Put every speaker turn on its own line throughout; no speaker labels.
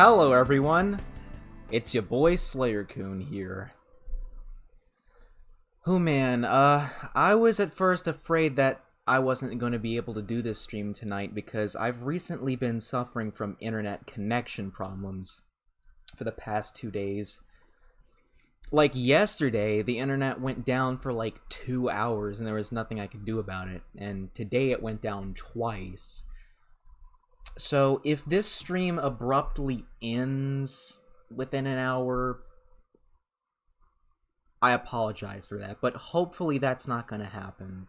Hello everyone, it's your boy SlayerCoon here. Oh man, I was at first afraid that I wasn't going to be able to do this stream tonight because I've recently been suffering from internet connection problems for the past 2 days. Like yesterday, the internet went down for like 2 hours and there was nothing I could do about it, and today it went down twice. So if this stream abruptly ends within an hour, I apologize for that, but hopefully that's not going to happen.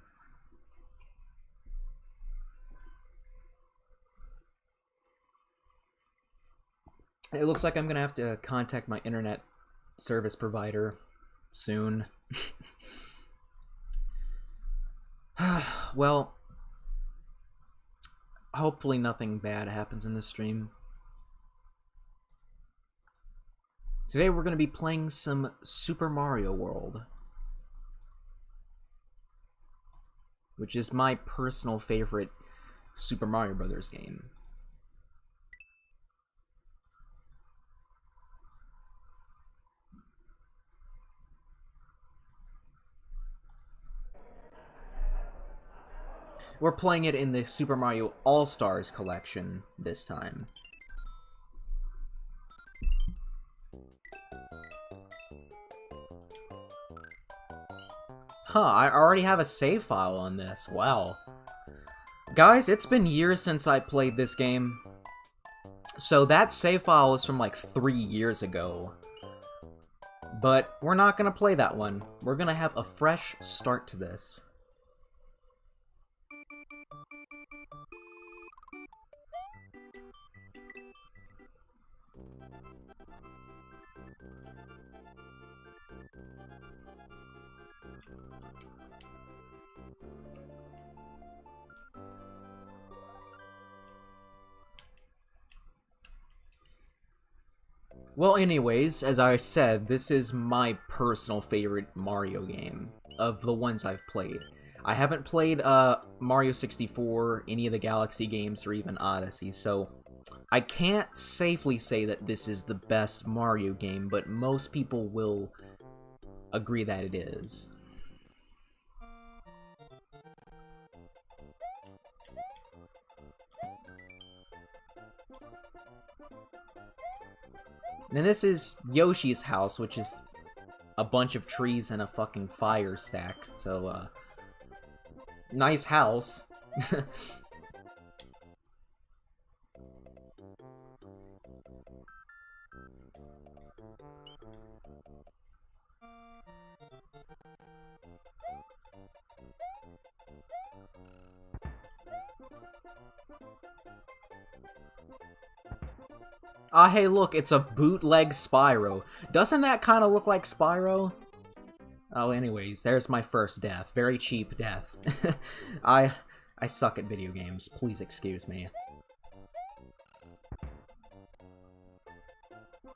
It looks like I'm going to have to contact my internet service provider soon. Well, hopefully nothing bad happens in this stream. Today we're going to be playing some Super Mario World, which is my personal favorite Super Mario Brothers game. We're playing it in the Super Mario All-Stars collection this time. Huh, I already have a save file on this. Wow. Guys, it's been years since I played this game. So that save file is from like 3 years ago. But we're not gonna play that one. We're gonna have a fresh start to this. Well, anyways, as I said, this is my personal favorite Mario game of the ones I've played. I haven't played Mario 64, any of the Galaxy games, or even Odyssey, so I can't safely say that this is the best Mario game, but most people will agree that it is. And this is Yoshi's house, which is a bunch of trees and a fucking fire stack. So, nice house. Ah, hey, look, it's a bootleg Spyro. Doesn't that kind of look like Spyro? Oh, anyways, there's my first death. Very cheap death. I suck at video games. Please excuse me.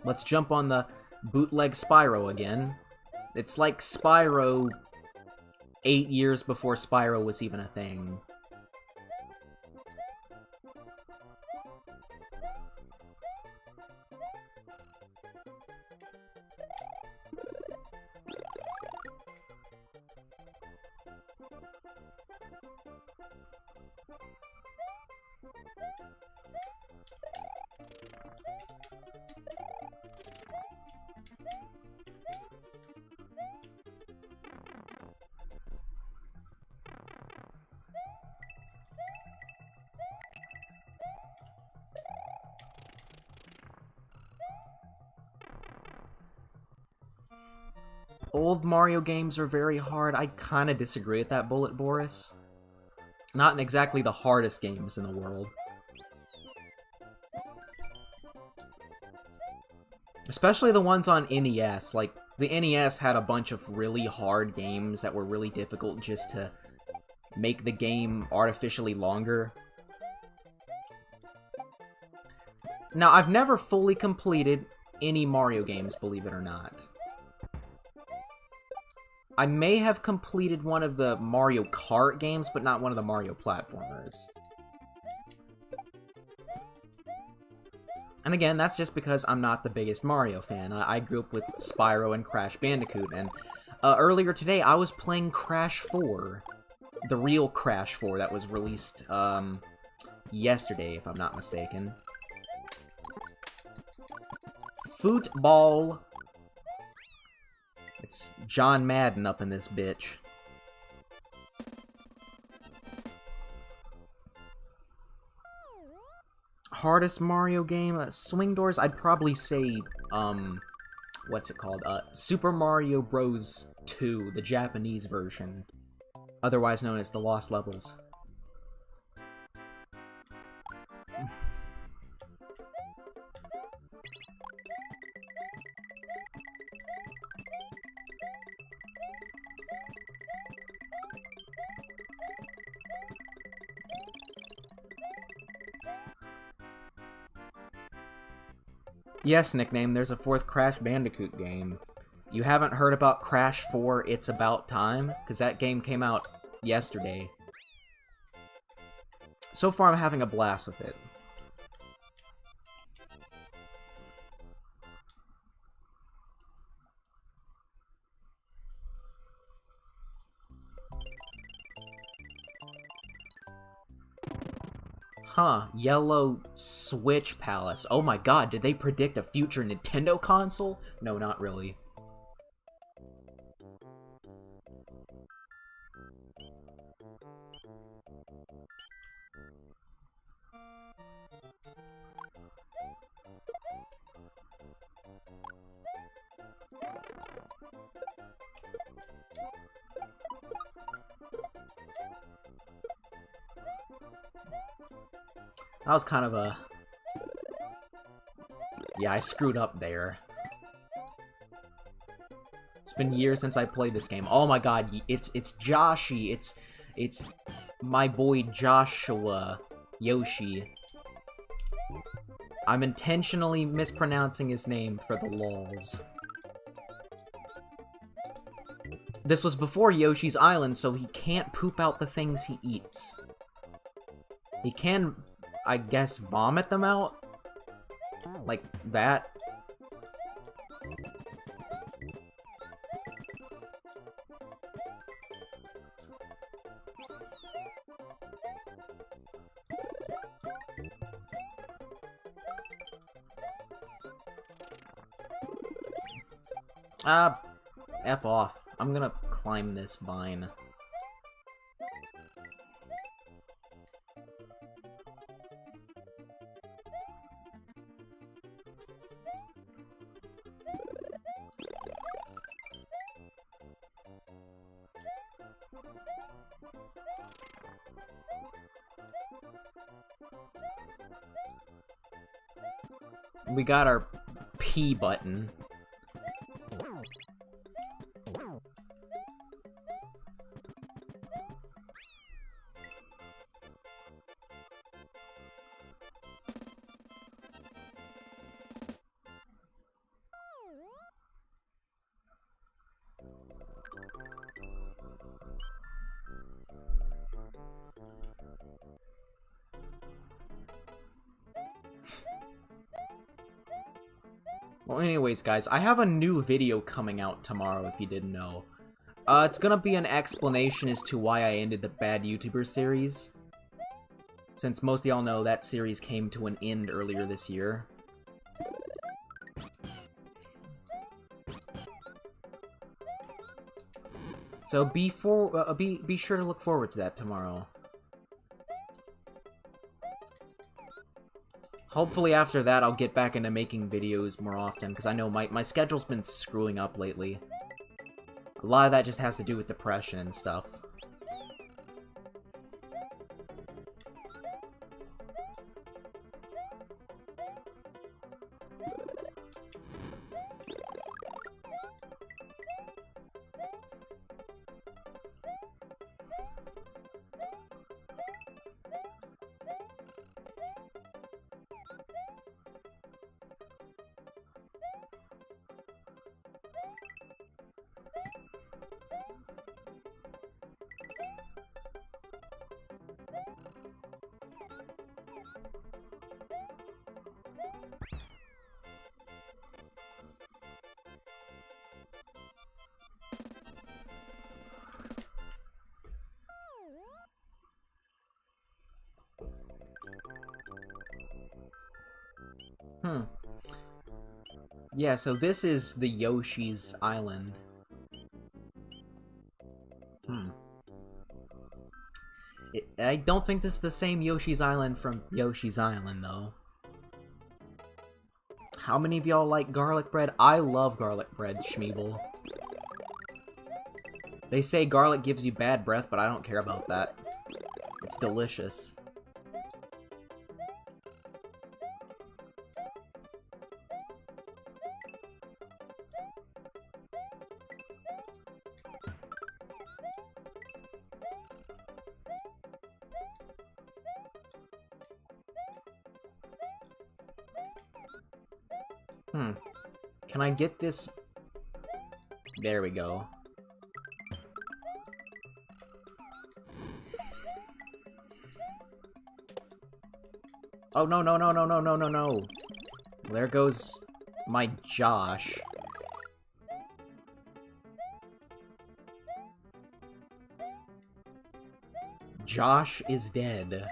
Let's jump on the bootleg Spyro again. It's like Spyro 8 years before Spyro was even a thing. Old Mario games are very hard. I kind of disagree with that, Bullet Boris. Not exactly the hardest games in the world. Especially the ones on NES. Like, the NES had a bunch of really hard games that were really difficult just to make the game artificially longer. Now, I've never fully completed any Mario games, believe it or not. I may have completed one of the Mario Kart games, but not one of the Mario platformers. And again, that's just because I'm not the biggest Mario fan. I grew up with Spyro and Crash Bandicoot, and earlier today I was playing Crash 4. The real Crash 4 that was released yesterday, if I'm not mistaken. Football. It's John Madden up in this bitch. Hardest Mario game? Swing Doors? I'd probably say, what's it called? Super Mario Bros. 2, the Japanese version. Otherwise known as the Lost Levels. Yes, Nickname, there's a 4th Crash Bandicoot game. You haven't heard about Crash 4 It's About Time? Because that game came out yesterday. So far, I'm having a blast with it. Huh, Yellow Switch Palace. Oh my god, did they predict a future Nintendo console? No, not really. That was kind of a... Yeah, I screwed up there. It's been years since I played this game. Oh my god, it's Joshi. It's my boy Joshua Yoshi. I'm intentionally mispronouncing his name for the lols. This was before Yoshi's Island, so he can't poop out the things he eats. He can, I guess, vomit them out? Like that? F off. I'm gonna climb this vine. We got our P button. Well, anyways, guys, I have a new video coming out tomorrow, if you didn't know. It's gonna be an explanation as to why I ended the Bad YouTuber series. Since most of y'all know, that series came to an end earlier this year. So be sure to look forward to that tomorrow. Hopefully after that I'll get back into making videos more often, because I know my schedule's been screwing up lately. A lot of that just has to do with depression and stuff. Hmm. Yeah, so this is the Yoshi's Island. Hmm. I don't think this is the same Yoshi's Island from Yoshi's Island, though. How many of y'all like garlic bread? I love garlic bread, Schmeeble. They say garlic gives you bad breath, but I don't care about that. It's delicious. Can I get this? There we go. Oh, no, no, no, no, no, no, no, no. There goes my Josh. Josh is dead.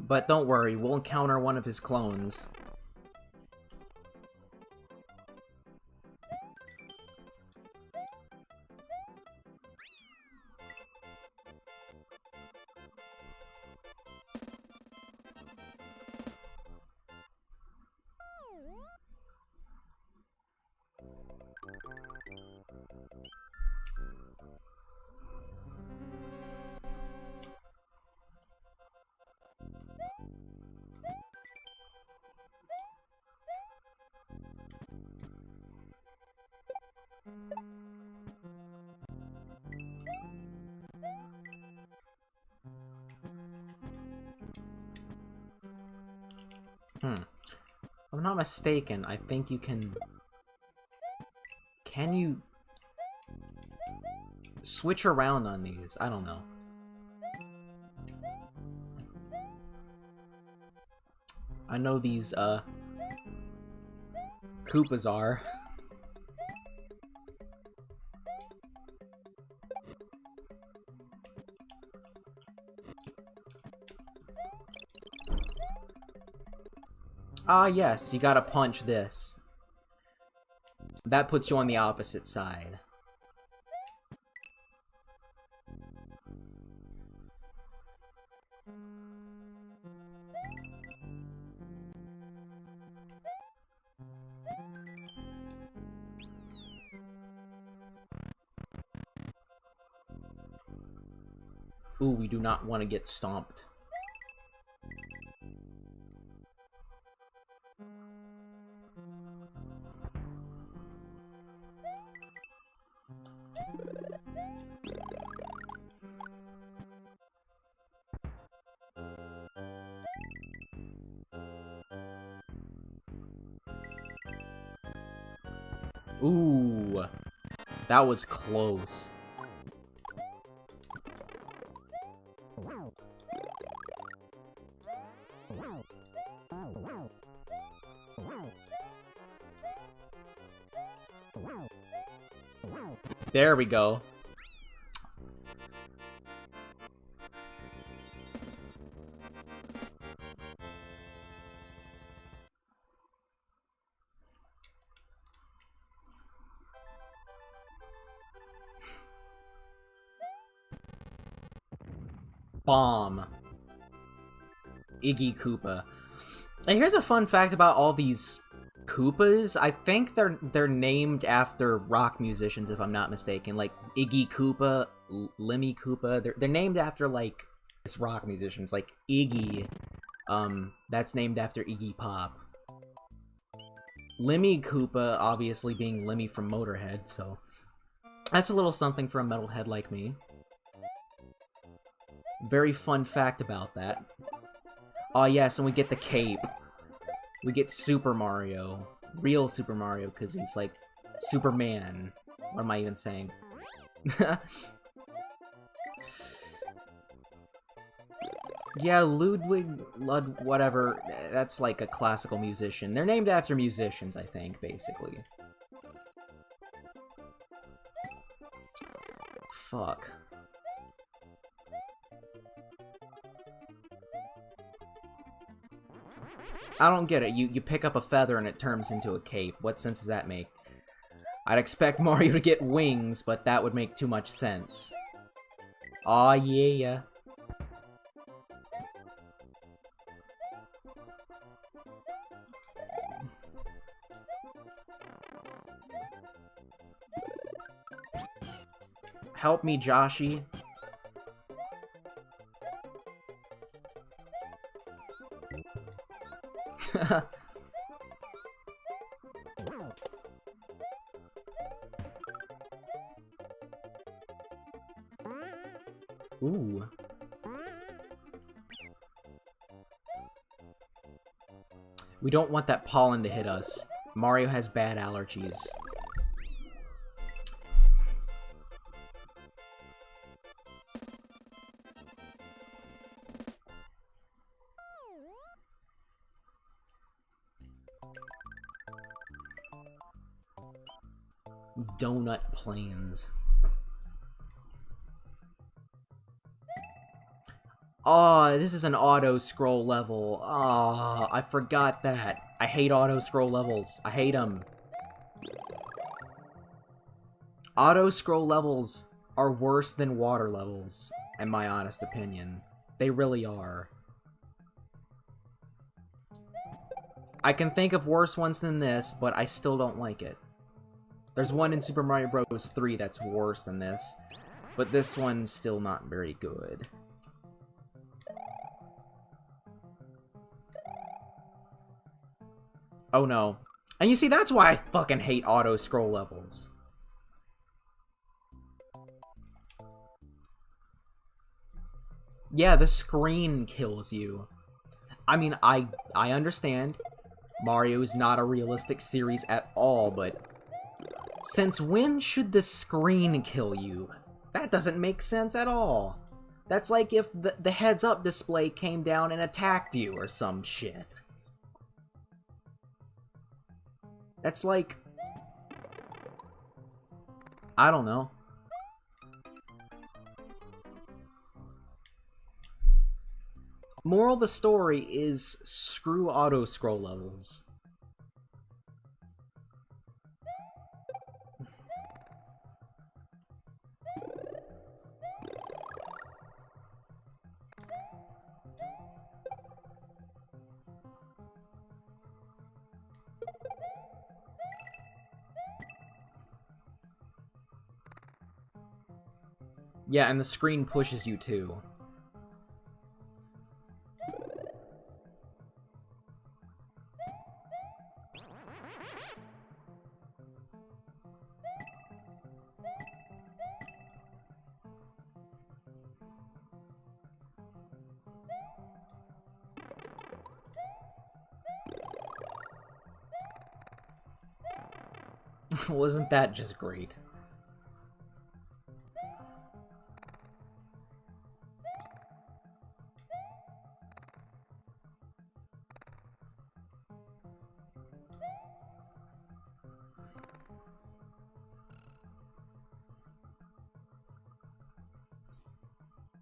But don't worry, we'll encounter one of his clones. If I'm not mistaken, I think you can... Can you... switch around on these? I don't know. I know these, Koopas are. Ah, yes, you gotta punch this. That puts you on the opposite side. Ooh, we do not want to get stomped. Ooh, that was close. There we go. Bomb. Iggy Koopa. And here's a fun fact about all these Koopas. I think they're named after rock musicians, if I'm not mistaken. Like Iggy Koopa, Lemmy Koopa. They're named after like rock musicians. Like Iggy, that's named after Iggy Pop. Lemmy Koopa, obviously being Lemmy from Motorhead. So that's a little something for a metalhead like me. Very fun fact about that. Oh yes, and we get the cape. We get Super Mario. Real Super Mario, because he's like Superman. What am I even saying? Yeah, whatever. That's like a classical musician. They're named after musicians, I think, basically. Fuck. I don't get it. You pick up a feather and it turns into a cape. What sense does that make? I'd expect Mario to get wings, but that would make too much sense. Aw, yeah. Help me, Joshy. Ooh. We don't want that pollen to hit us. Mario has bad allergies. Donut Plains. Oh, this is an auto-scroll level. Oh, I forgot that. I hate auto-scroll levels. I hate them. Auto-scroll levels are worse than water levels, in my honest opinion. They really are. I can think of worse ones than this, but I still don't like it. There's one in Super Mario Bros. 3 that's worse than this, but this one's still not very good. Oh no. And you see, that's why I fucking hate auto-scroll levels. Yeah, the screen kills you. I mean, I understand. Mario is not a realistic series at all, but since when should the screen kill you? That doesn't make sense at all. That's like if the heads-up display came down and attacked you or some shit. That's like... I don't know. Moral of the story is screw auto-scroll levels. Yeah, and the screen pushes you too. Wasn't that just great?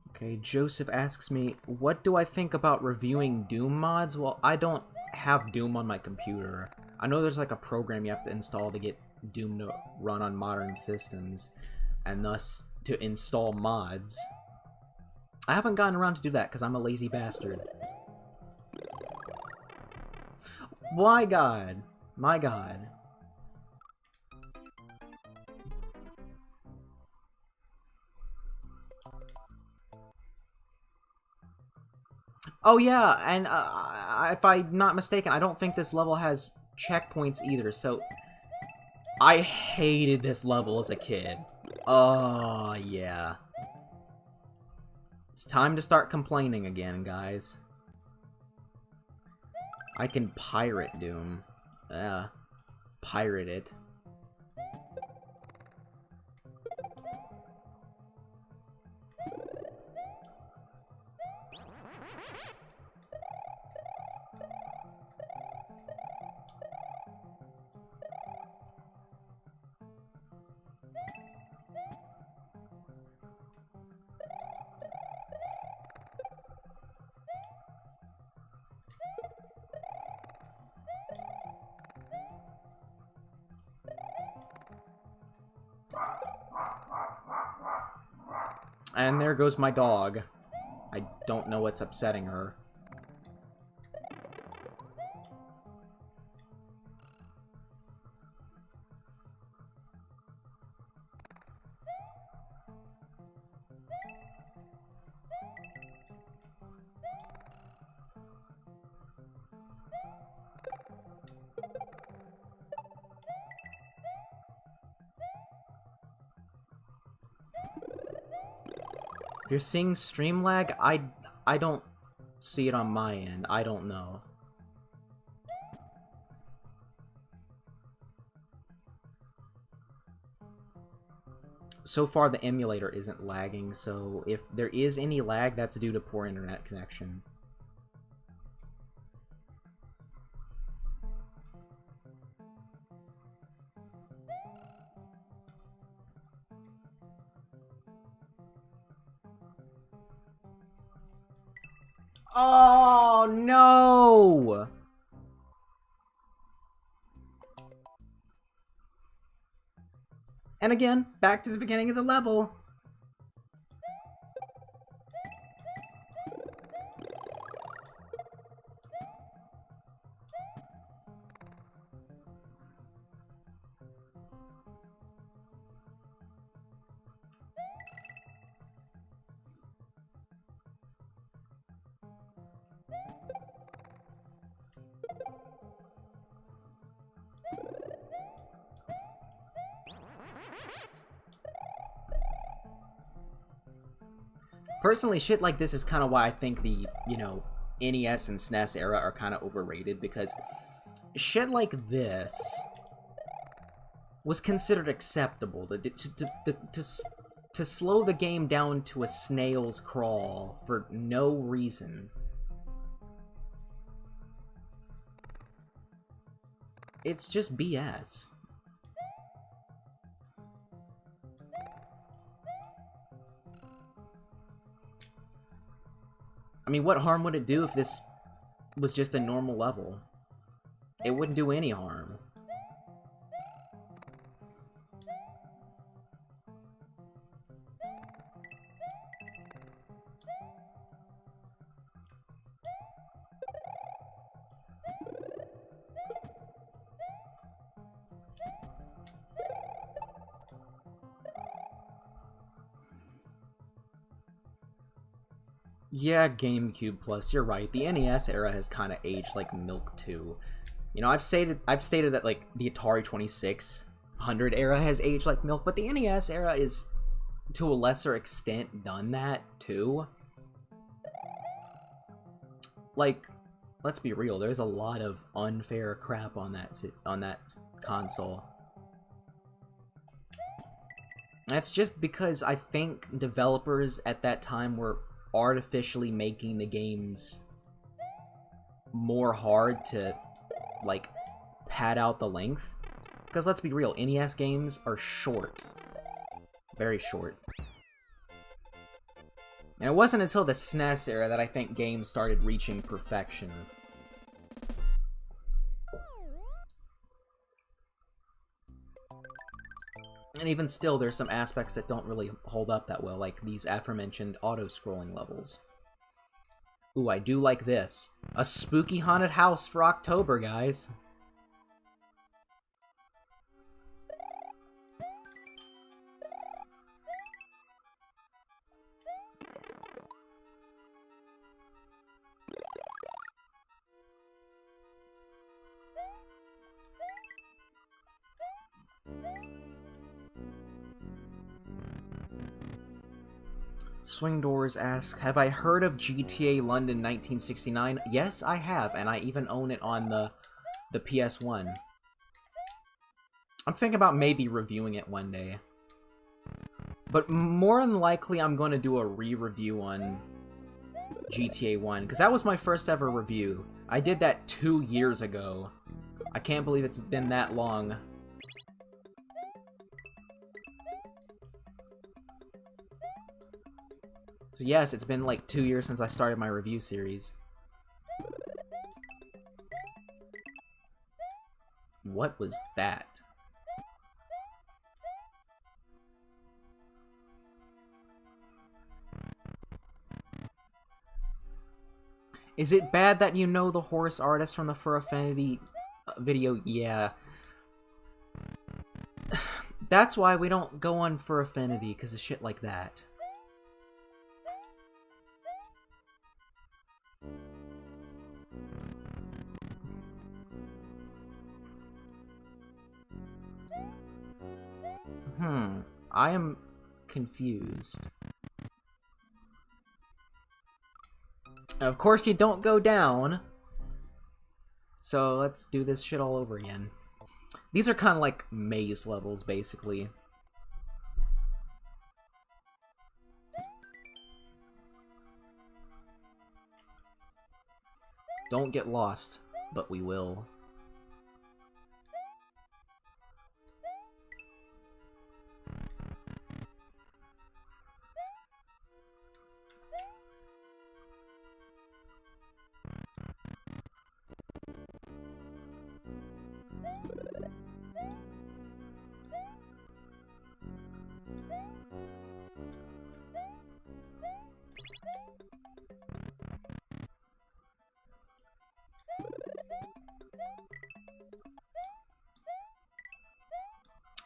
Okay, Joseph asks me, what do I think about reviewing Doom mods? Well, I don't have Doom on my computer. I know there's like a program you have to install to get Doom to run on modern systems, and thus to install mods. I haven't gotten around to do that because I'm a lazy bastard. My god. My god. Oh yeah, and if I'm not mistaken, I don't think this level has checkpoints either, so... I hated this level as a kid. Oh, yeah. It's time to start complaining again, guys. I can pirate Doom. Pirate it. And there goes my dog. I don't know what's upsetting her. If you're seeing stream lag, I don't see it on my end. I don't know. So far, the emulator isn't lagging, so if there is any lag, that's due to poor internet connection. Oh, no! And again, back to the beginning of the level. Personally, shit like this is kind of why I think the, you know, NES and SNES era are kind of overrated, because shit like this was considered acceptable. To slow the game down to a snail's crawl for no reason. It's just BS. I mean, what harm would it do if this was just a normal level? It wouldn't do any harm. Yeah, GameCube Plus, you're right. The NES era has kind of aged like milk too. You know, I've stated that like the Atari 2600 era has aged like milk, but the NES era is to a lesser extent done that too. Like, let's be real, there's a lot of unfair crap on that console. That's just because I think developers at that time were artificially making the games more hard to, like, pad out the length. Because let's be real, NES games are short. Very short. And it wasn't until the SNES era that I think games started reaching perfection. And even still, there's some aspects that don't really hold up that well, like these aforementioned auto-scrolling levels. Ooh, I do like this. A spooky haunted house for October, guys. Swing Doors asks, have I heard of GTA London 1969? Yes, I have, and I even own it on the PS1. I'm thinking about maybe reviewing it one day. But more than likely, I'm going to do a re-review on GTA 1, because that was my first ever review. I did that 2 years ago. I can't believe it's been that long. So yes, it's been like 2 years since I started my review series. What was that? Is it bad that you know the horse artist from the Fur Affinity video? Yeah. That's why we don't go on Fur Affinity, because of shit like that. I am confused. Of course you don't go down. So let's do this shit all over again. These are kind of like maze levels, basically. Don't get lost, but we will.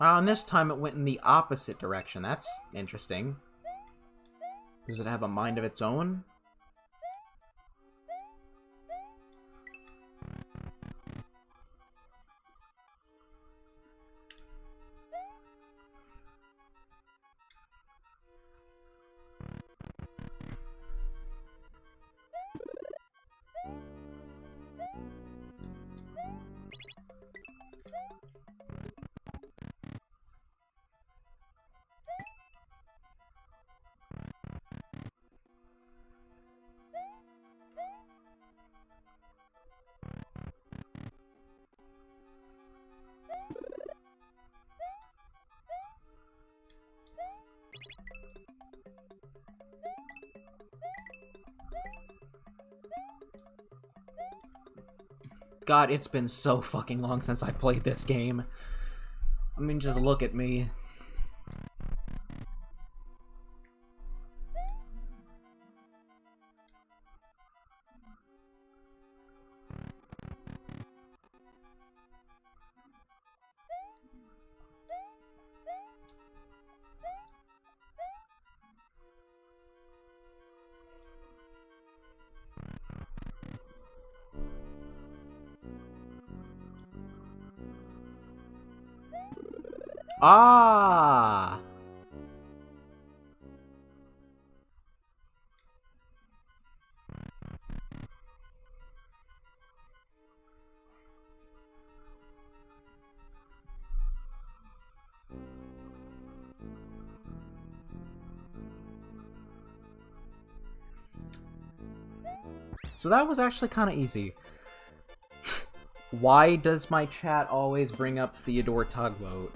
And this time it went in the opposite direction. That's interesting. Does it have a mind of its own? God, it's been so fucking long since I played this game. I mean, just look at me. Ah! So that was actually kind of easy. Why does my chat always bring up Theodore Tugboat?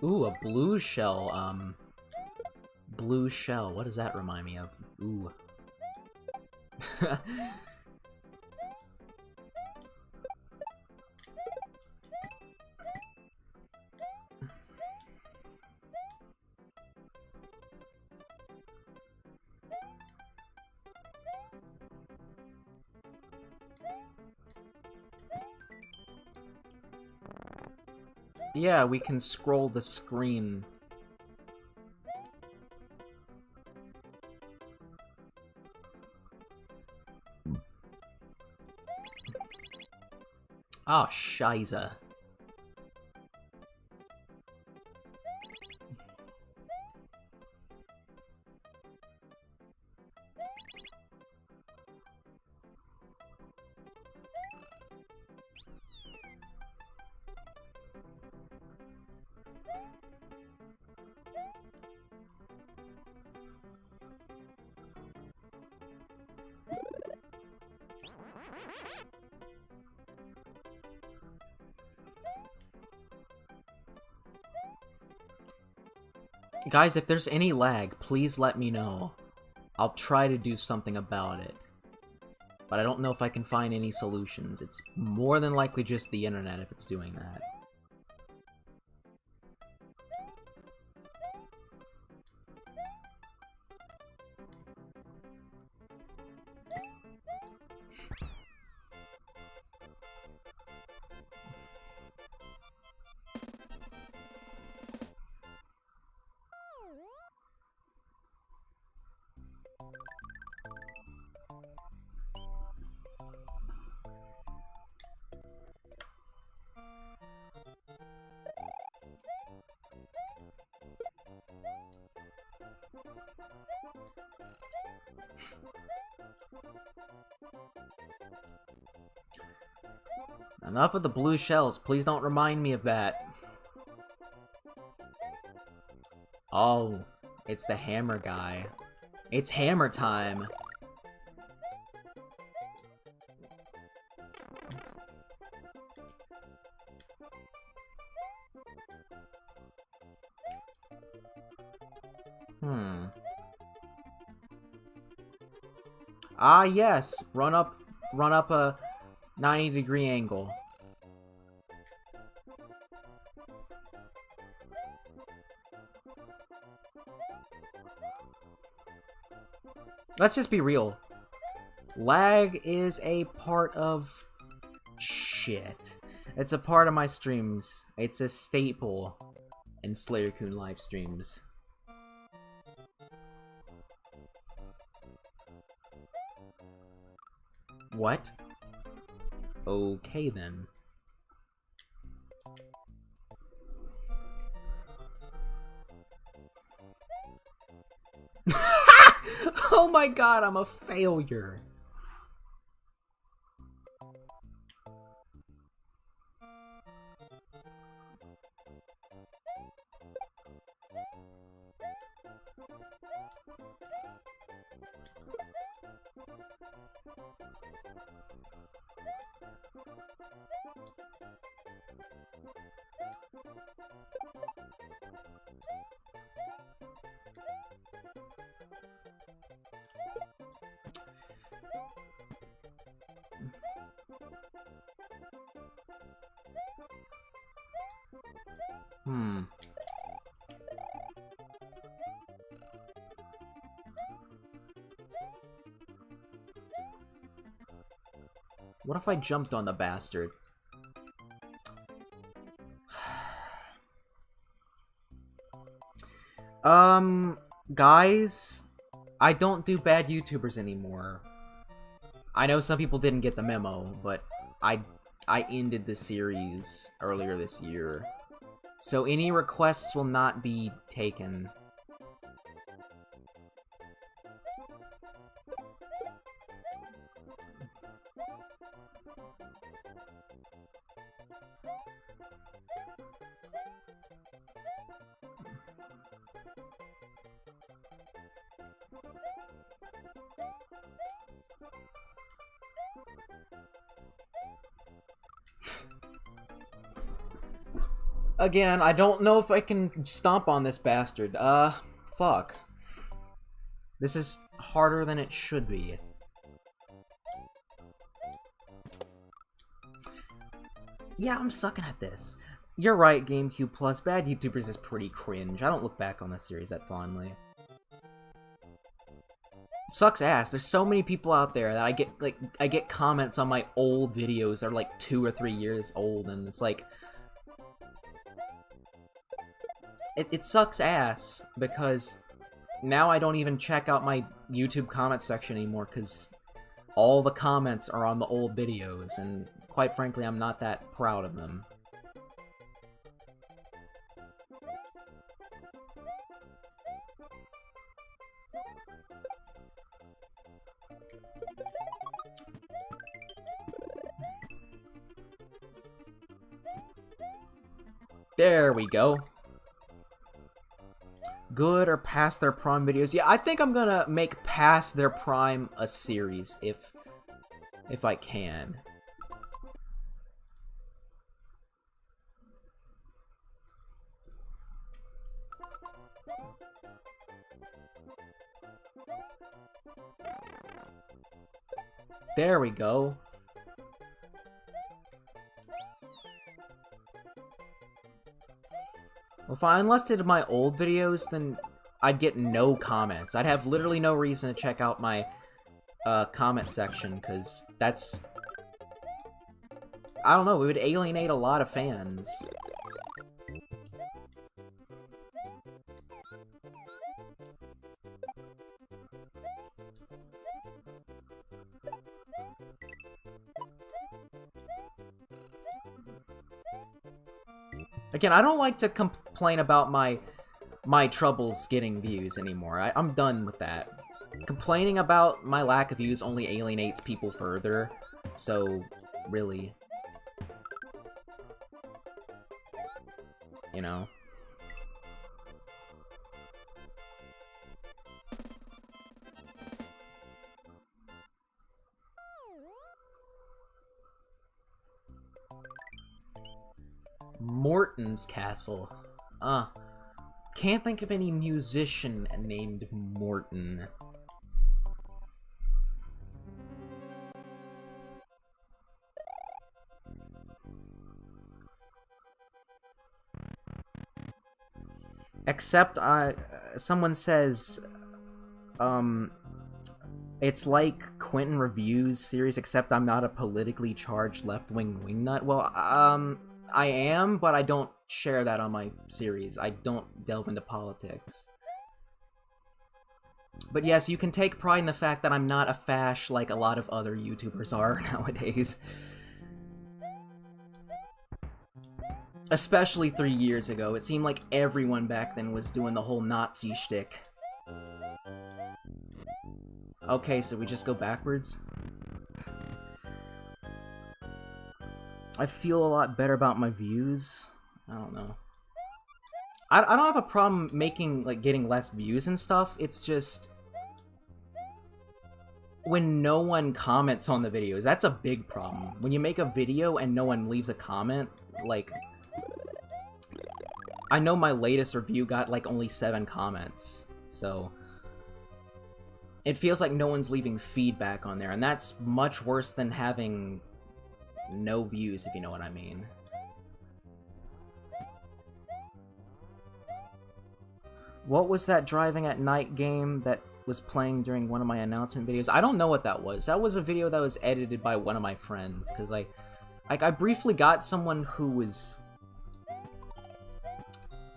Ooh, a blue shell, blue shell. What does that remind me of? Ooh. Yeah, we can scroll the screen. Oh, Shiza. Guys, if there's any lag, please let me know. I'll try to do something about it. But I don't know if I can find any solutions. It's more than likely just the internet if it's doing that. Enough of the blue shells. Please don't remind me of that. Oh, it's the hammer guy. It's hammer time. Ah, yes. Run up a 90-degree angle. Let's just be real. Lag is a part of shit. It's a part of my streams. It's a staple in SlayerCoon live streams. What? Okay then. Oh my god, I'm a failure. What if I jumped on the bastard? Guys, I don't do bad YouTubers anymore. I know some people didn't get the memo, but I ended the series earlier this year. So any requests will not be taken. Again, I don't know if I can stomp on this bastard. Fuck. This is harder than it should be. Yeah, I'm sucking at this. You're right, GameCube Plus. Bad YouTubers is pretty cringe. I don't look back on this series that fondly. It sucks ass. There's so many people out there that I get comments on my old videos that are like 2 or 3 years old, and it's like... It sucks ass, because now I don't even check out my YouTube comment section anymore, because all the comments are on the old videos, and quite frankly, I'm not that proud of them. There we go. Good or past their prime videos. Yeah, I think I'm gonna make past their prime a series if I can. There we go. Well, if I unlisted my old videos, then I'd get no comments. I'd have literally no reason to check out my comment section, because that's... I don't know, it would alienate a lot of fans. Again, I don't like to complain about my troubles getting views anymore. I'm done with that. Complaining about my lack of views only alienates people further, so really, you know. Morton's Castle. Can't think of any musician named Morton. Except, someone says, it's like Quentin Review's series, except I'm not a politically charged left-wing wingnut. Well, I am, but I don't share that on my series. I don't delve into politics. But yes, you can take pride in the fact that I'm not a fash like a lot of other YouTubers are nowadays. Especially 3 years ago, it seemed like everyone back then was doing the whole Nazi shtick. Okay, so we just go backwards? I feel a lot better about my views. I don't know. I don't have a problem getting less views and stuff. It's just... when no one comments on the videos, that's a big problem. When you make a video and no one leaves a comment, like... I know my latest review got, like, only 7 comments, so... it feels like no one's leaving feedback on there, and that's much worse than having no views, if you know what I mean. What was that driving at night game that was playing during one of my announcement videos? I don't know what that was. That was a video that was edited by one of my friends, because I briefly got someone who was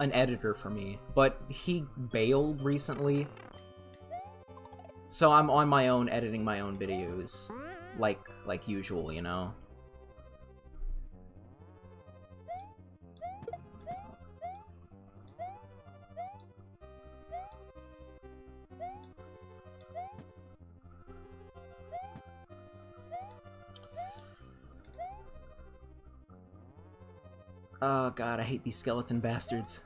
an editor for me, but he bailed recently. So I'm on my own editing my own videos, like usual, you know? Oh god, I hate these skeleton bastards.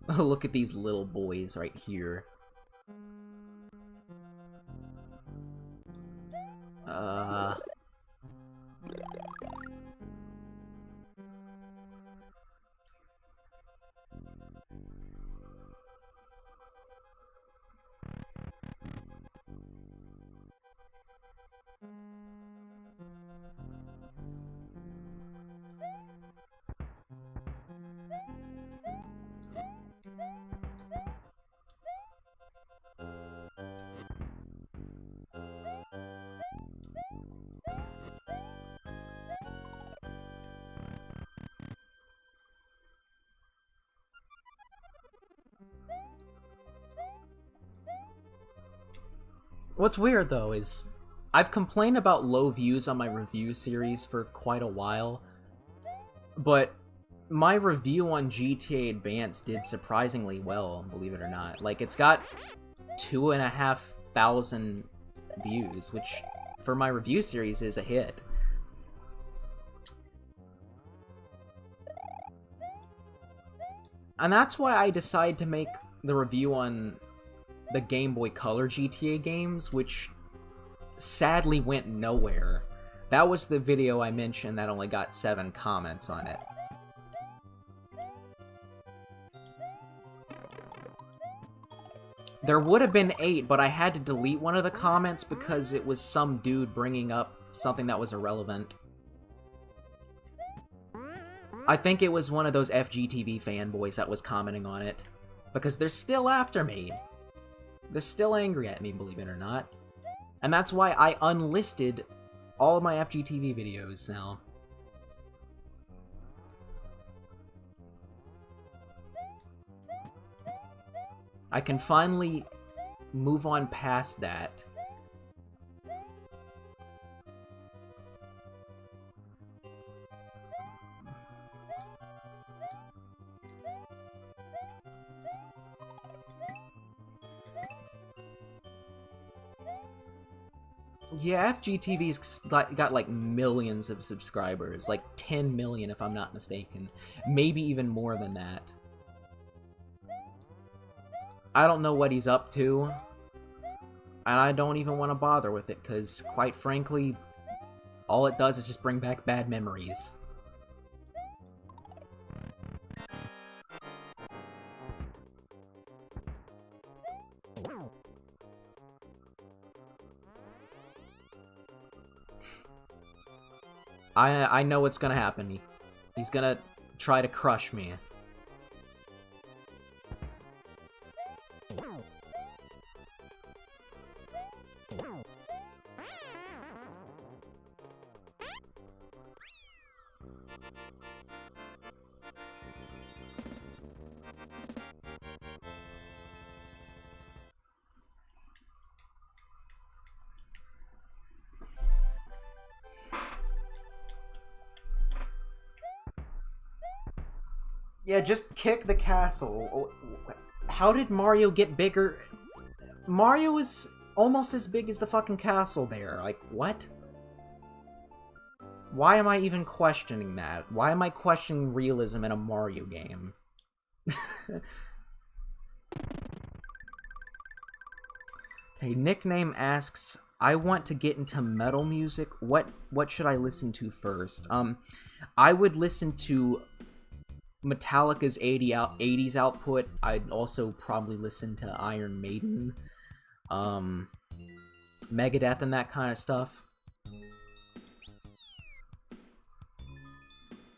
Oh, look at these little boys right here. What's weird, though, is I've complained about low views on my review series for quite a while, but my review on GTA Advance did surprisingly well, believe it or not. Like, it's got 2,500 views, which for my review series is a hit. And that's why I decided to make the review on the Game Boy Color GTA games, which sadly went nowhere. That was the video I mentioned that only got 7 comments on it. There would have been 8, but I had to delete one of the comments because it was some dude bringing up something that was irrelevant. I think it was one of those FGTV fanboys that was commenting on it. Because they're still after me. They're still angry at me, believe it or not. And that's why I unlisted all of my FGTV videos now. I can finally move on past that. Yeah, FGTV's got like millions of subscribers, like 10 million if I'm not mistaken. Maybe even more than that. I don't know what he's up to, and I don't even want to bother with it, because, quite frankly, all it does is just bring back bad memories. I know what's gonna happen. He's gonna try to crush me. Yeah, just kick the castle. How did Mario get bigger? Mario is almost as big as the fucking castle there. Like, what? Why am I even questioning that? Why am I questioning realism in a Mario game? Okay, Nickname asks, I want to get into metal music. What should I listen to first? I would listen to Metallica's 80s output. I'd also probably listen to Iron Maiden, Megadeth, and that kind of stuff.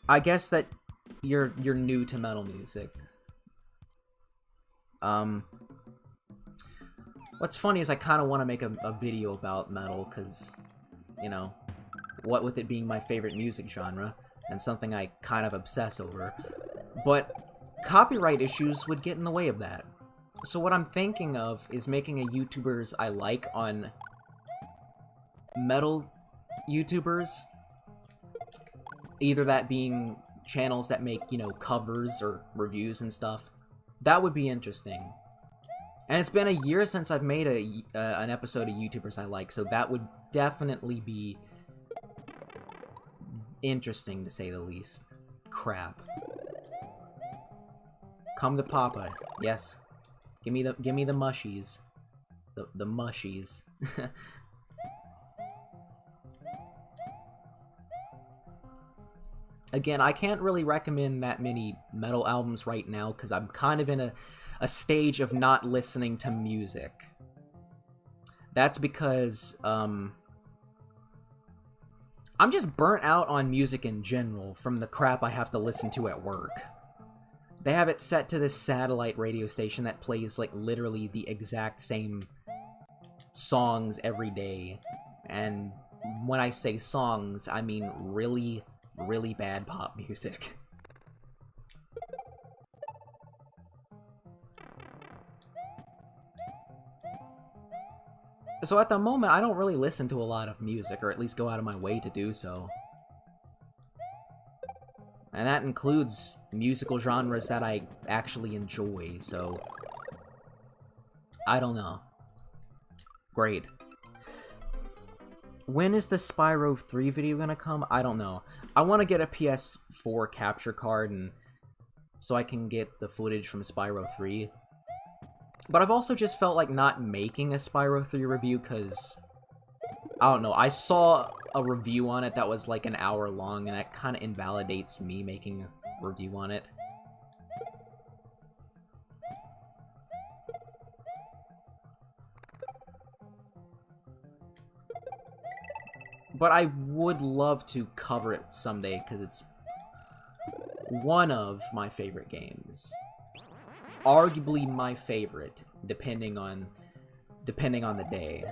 I guess that you're new to metal music. What's funny is I kind of want to make a video about metal, because, you know, what with it being my favorite music genre, and something I kind of obsess over. But copyright issues would get in the way of that. So what I'm thinking of is making a YouTubers I like on metal YouTubers. Either that being channels that make, you know, covers or reviews and stuff. That would be interesting. And it's been a year since I've made an episode of YouTubers I like, so that would definitely be interesting, to say the least. Crap. Come to Papa. Yes. Give me the mushies. The mushies. Again, I can't really recommend that many metal albums right now, because I'm kind of in a stage of not listening to music. That's because, I'm just burnt out on music in general from the crap I have to listen to at work. They have it set to this satellite radio station that plays, like, literally the exact same songs every day. And when I say songs, I mean really, really bad pop music. So at the moment, I don't really listen to a lot of music, or at least go out of my way to do so. And that includes musical genres that I actually enjoy, so I don't know. Great. When is the Spyro 3 video gonna come? I don't know. I want to get a PS4 capture card and so I can get the footage from Spyro 3. But I've also just felt like not making a Spyro 3 review because I don't know, I saw a review on it that was like an hour long, and that kind of invalidates me making a review on it. But I would love to cover it someday, because it's one of my favorite games. Arguably my favorite, depending on the day.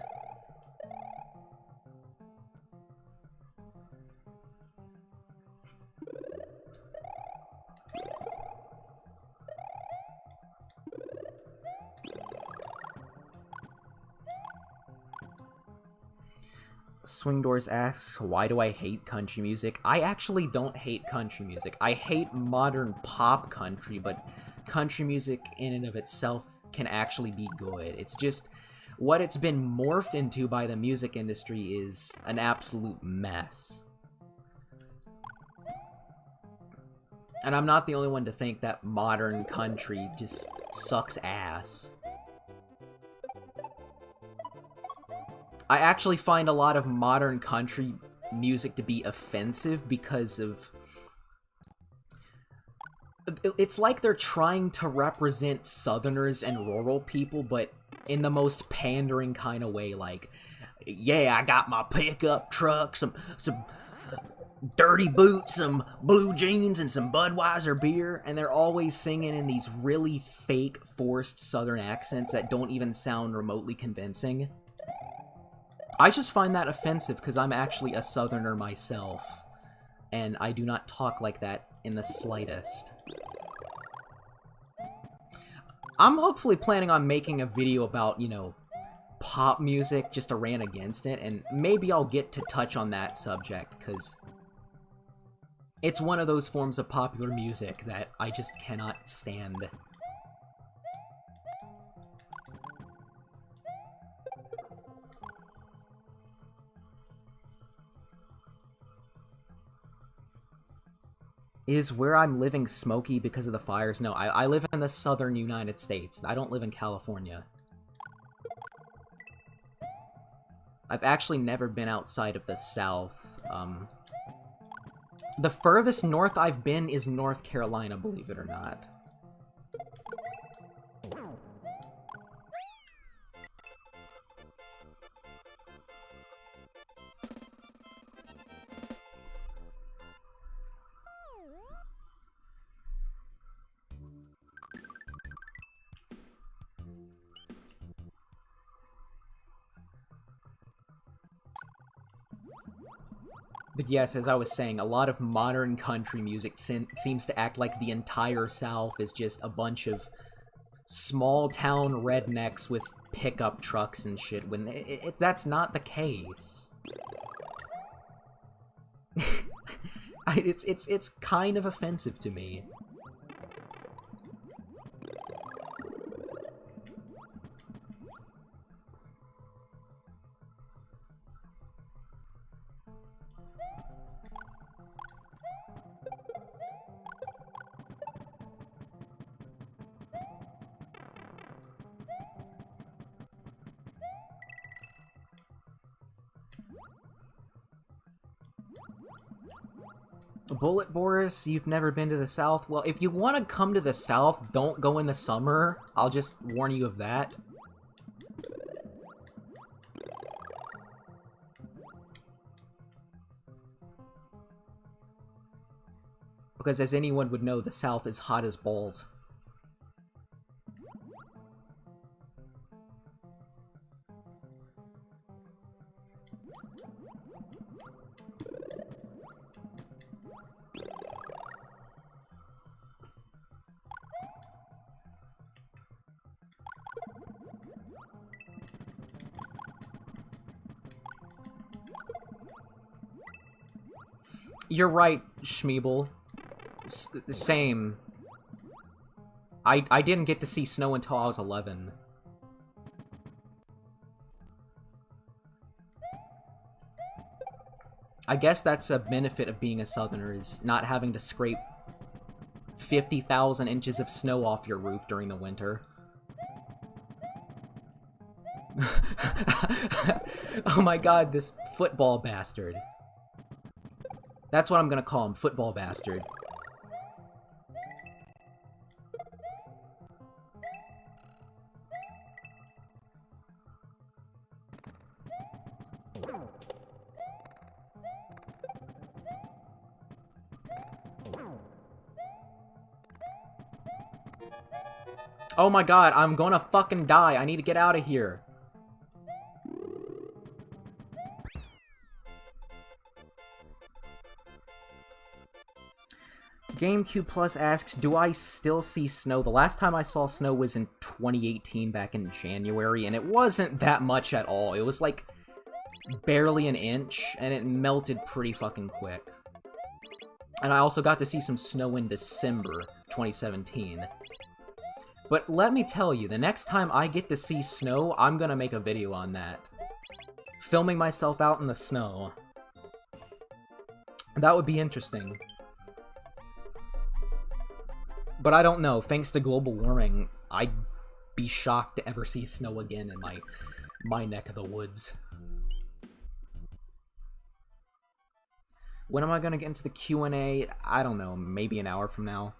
Swing Doors asks, why do I hate country music? I actually don't hate country music. I hate modern pop country, but country music in and of itself can actually be good. It's just, what it's been morphed into by the music industry is an absolute mess. And I'm not the only one to think that modern country just sucks ass. I actually find a lot of modern country music to be offensive because of... It's like they're trying to represent Southerners and rural people, but in the most pandering kind of way, like, yeah, I got my pickup truck, some dirty boots, some blue jeans, and some Budweiser beer, and they're always singing in these really fake, forced Southern accents that don't even sound remotely convincing. I just find that offensive because I'm actually a Southerner myself, and I do not talk like that in the slightest. I'm hopefully planning on making a video about, you know, pop music, just to rant against it, and maybe I'll get to touch on that subject, because it's one of those forms of popular music that I just cannot stand. Is where I'm living smoky because of the fires? No, I live in the southern United States. I don't live in California. I've actually never been outside of the South. The furthest north I've been is North Carolina, believe it or not. But yes, as I was saying, a lot of modern country music seems to act like the entire South is just a bunch of small-town rednecks with pickup trucks and shit, when that's not the case. It's kind of offensive to me. Bullet Boris, you've never been to the South? Well, if you want to come to the South, don't go in the summer. I'll just warn you of that. Because as anyone would know, the South is hot as balls. You're right, Schmeeble. Same. I didn't get to see snow until I was 11. I guess that's a benefit of being a Southerner, is not having to scrape 50,000 inches of snow off your roof during the winter. Oh my god, this football bastard. That's what I'm gonna call him, football bastard. Oh my god, I'm gonna fucking die. I need to get out of here. GameCube Plus asks, do I still see snow? The last time I saw snow was in 2018, back in January, and it wasn't that much at all. It was like barely an inch, and it melted pretty fucking quick. And I also got to see some snow in December 2017. But let me tell you, the next time I get to see snow, I'm gonna make a video on that. Filming myself out in the snow. That would be interesting. But I don't know, thanks to global warming, I'd be shocked to ever see snow again in my neck of the woods. When am I gonna get into the Q&A? I don't know, maybe an hour from now.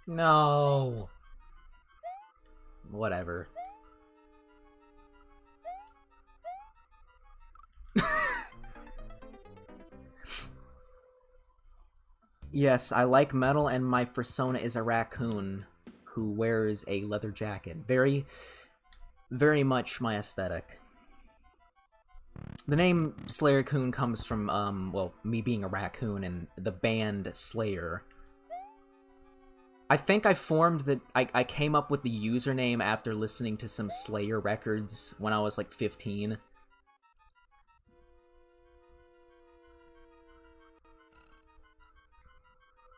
No. Whatever. Yes, I like metal, and my persona is a raccoon who wears a leather jacket. Very, very much my aesthetic. The name SlayerCoon comes from, well, me being a raccoon and the band Slayer. I think I came up with the username after listening to some Slayer records when I was like 15.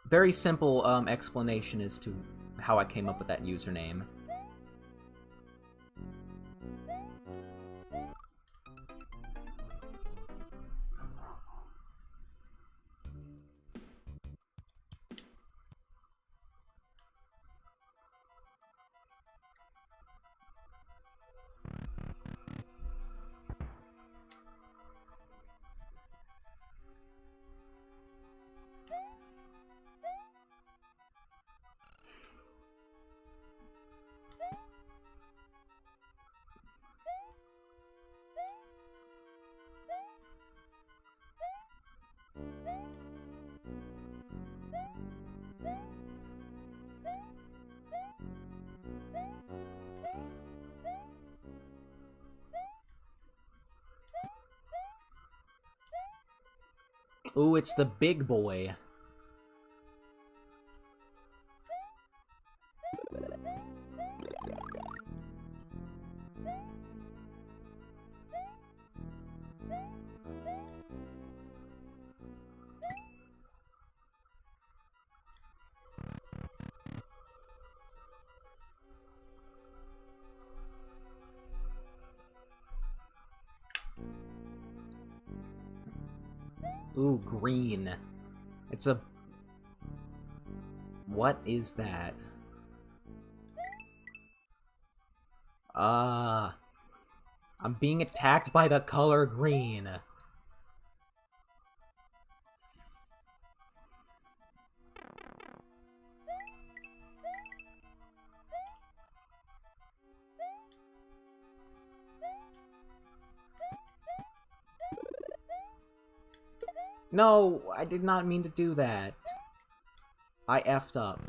Very simple explanation as to how I came up with that username. Ooh, it's the big boy. Ooh, green. It's a... What is that? I'm being attacked by the color green. No, I did not mean to do that. I effed up.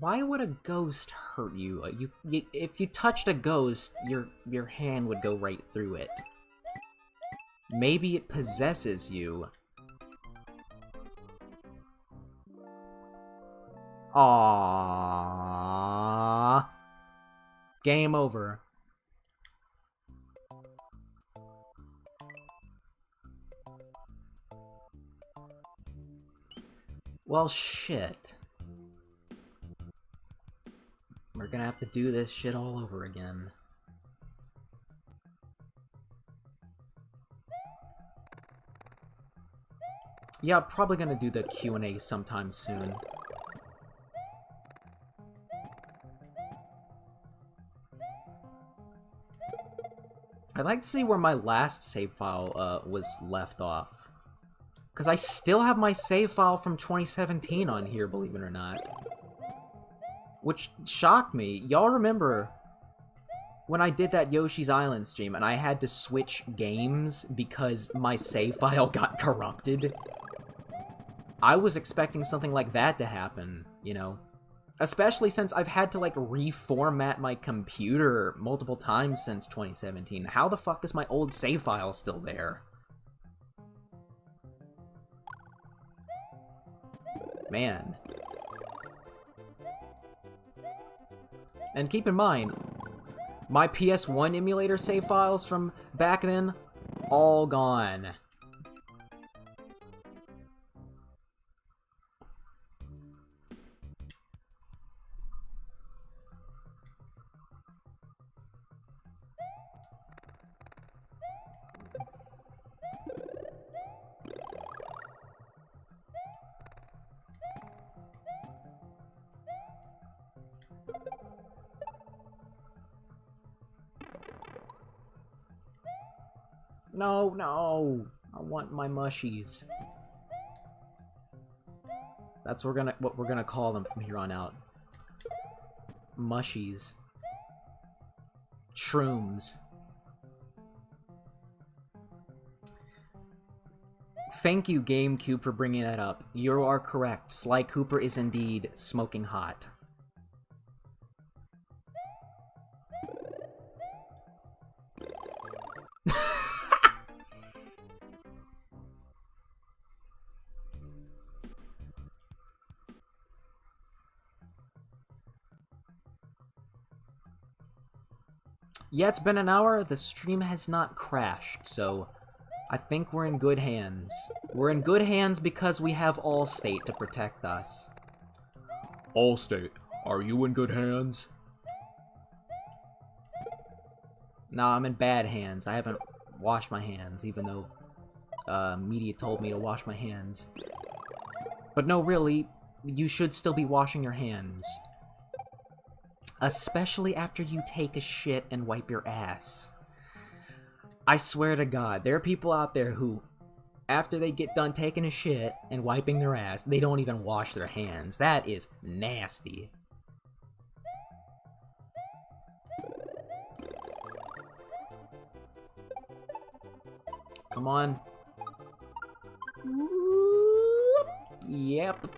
Why would a ghost hurt you. If you touched a ghost, your hand would go right through it. Maybe it possesses you. Aww. Game over. Well, shit. We're gonna have to do this shit all over again. Yeah, probably gonna do the Q&A sometime soon. I'd like to see where my last save file was left off. Because I still have my save file from 2017 on here, believe it or not. Which shocked me. Y'all remember when I did that Yoshi's Island stream and I had to switch games because my save file got corrupted? I was expecting something like that to happen, you know? Especially since I've had to, like, reformat my computer multiple times since 2017. How the fuck is my old save file still there? Man. And keep in mind, my PS1 emulator save files from back then, all gone. No, no! I want my mushies. That's what we're gonna call them from here on out. Mushies. Shrooms. Thank you, GameCube, for bringing that up. You are correct. Sly Cooper is indeed smoking hot. Yeah, it's been an hour. The stream has not crashed, so I think we're in good hands. We're in good hands because we have Allstate to protect us. Allstate, are you in good hands? Nah, I'm in bad hands. I haven't washed my hands, even though media told me to wash my hands. But no, really, you should still be washing your hands. Especially after you take a shit and wipe your ass. I swear to God, there are people out there who, after they get done taking a shit and wiping their ass, they don't even wash their hands. That is nasty. Come on. Yep.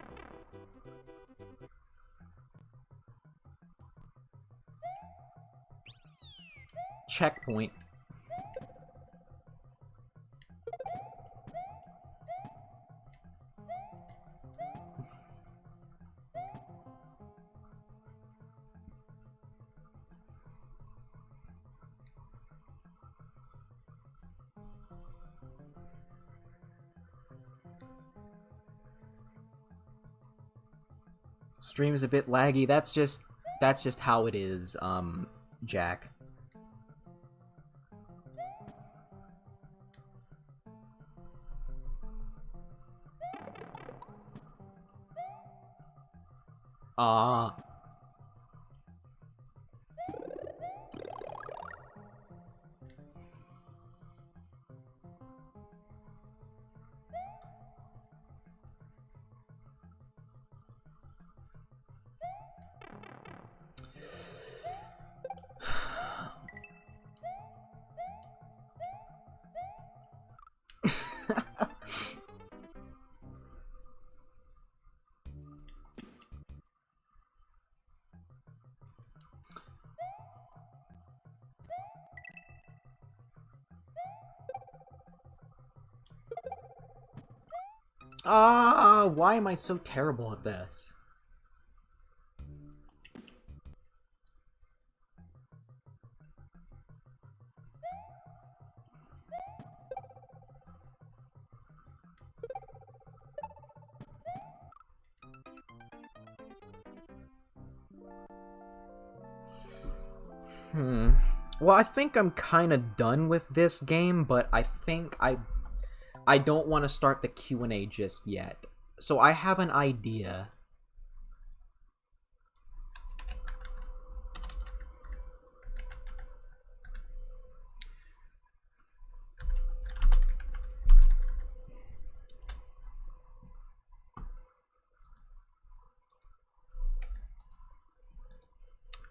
Checkpoint. Stream is a bit laggy. That's just how it is, Jack. Ah. Ah, why am I so terrible at this? Well, I think I'm kind of done with this game, but I think I don't want to start the Q&A just yet. So I have an idea.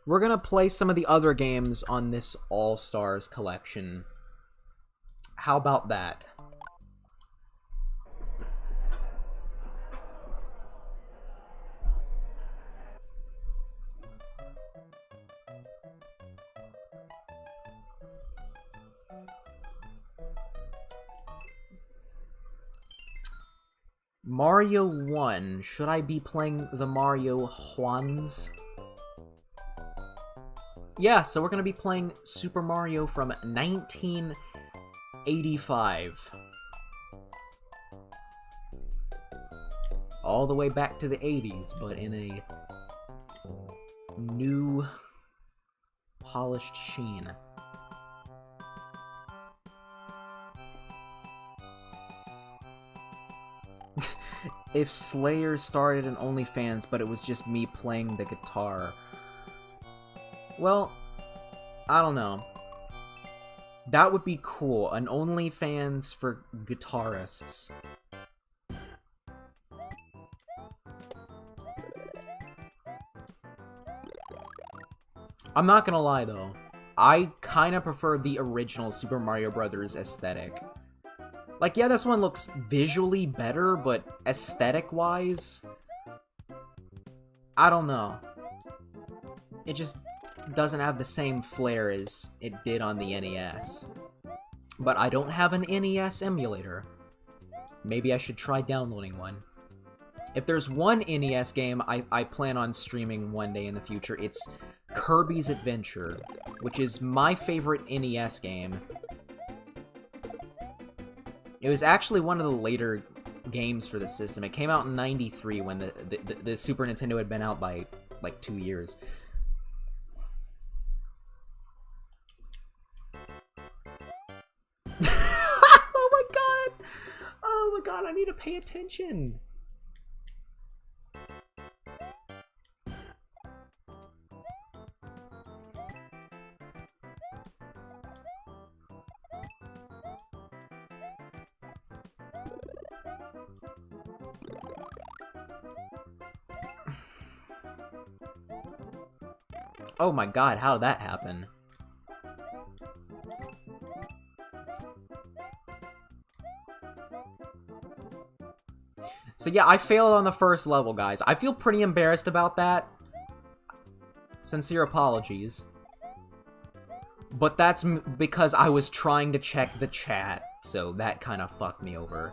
We're gonna play some of the other games on this All-Stars collection. How about that? Mario 1. Should I be playing the Mario Juans? Yeah, so we're gonna be playing Super Mario from 1985. All the way back to the 80s, but in a new polished sheen. If Slayer started an OnlyFans, but it was just me playing the guitar. Well, I don't know. That would be cool. An OnlyFans for guitarists. I'm not gonna lie, though. I kind of prefer the original Super Mario Bros. Aesthetic. Like, yeah, this one looks visually better, but aesthetic-wise, I don't know. It just doesn't have the same flair as it did on the NES. But I don't have an NES emulator. Maybe I should try downloading one. If there's one NES game I plan on streaming one day in the future, it's Kirby's Adventure, which is my favorite NES game. It was actually one of the later games for the system. It came out in '93 when the Super Nintendo had been out by, like, 2 years. Oh my god! Oh my god, I need to pay attention! Oh my god, how did that happen? So yeah, I failed on the first level, guys. I feel pretty embarrassed about that. Sincere apologies. But that's because I was trying to check the chat, so that kind of fucked me over.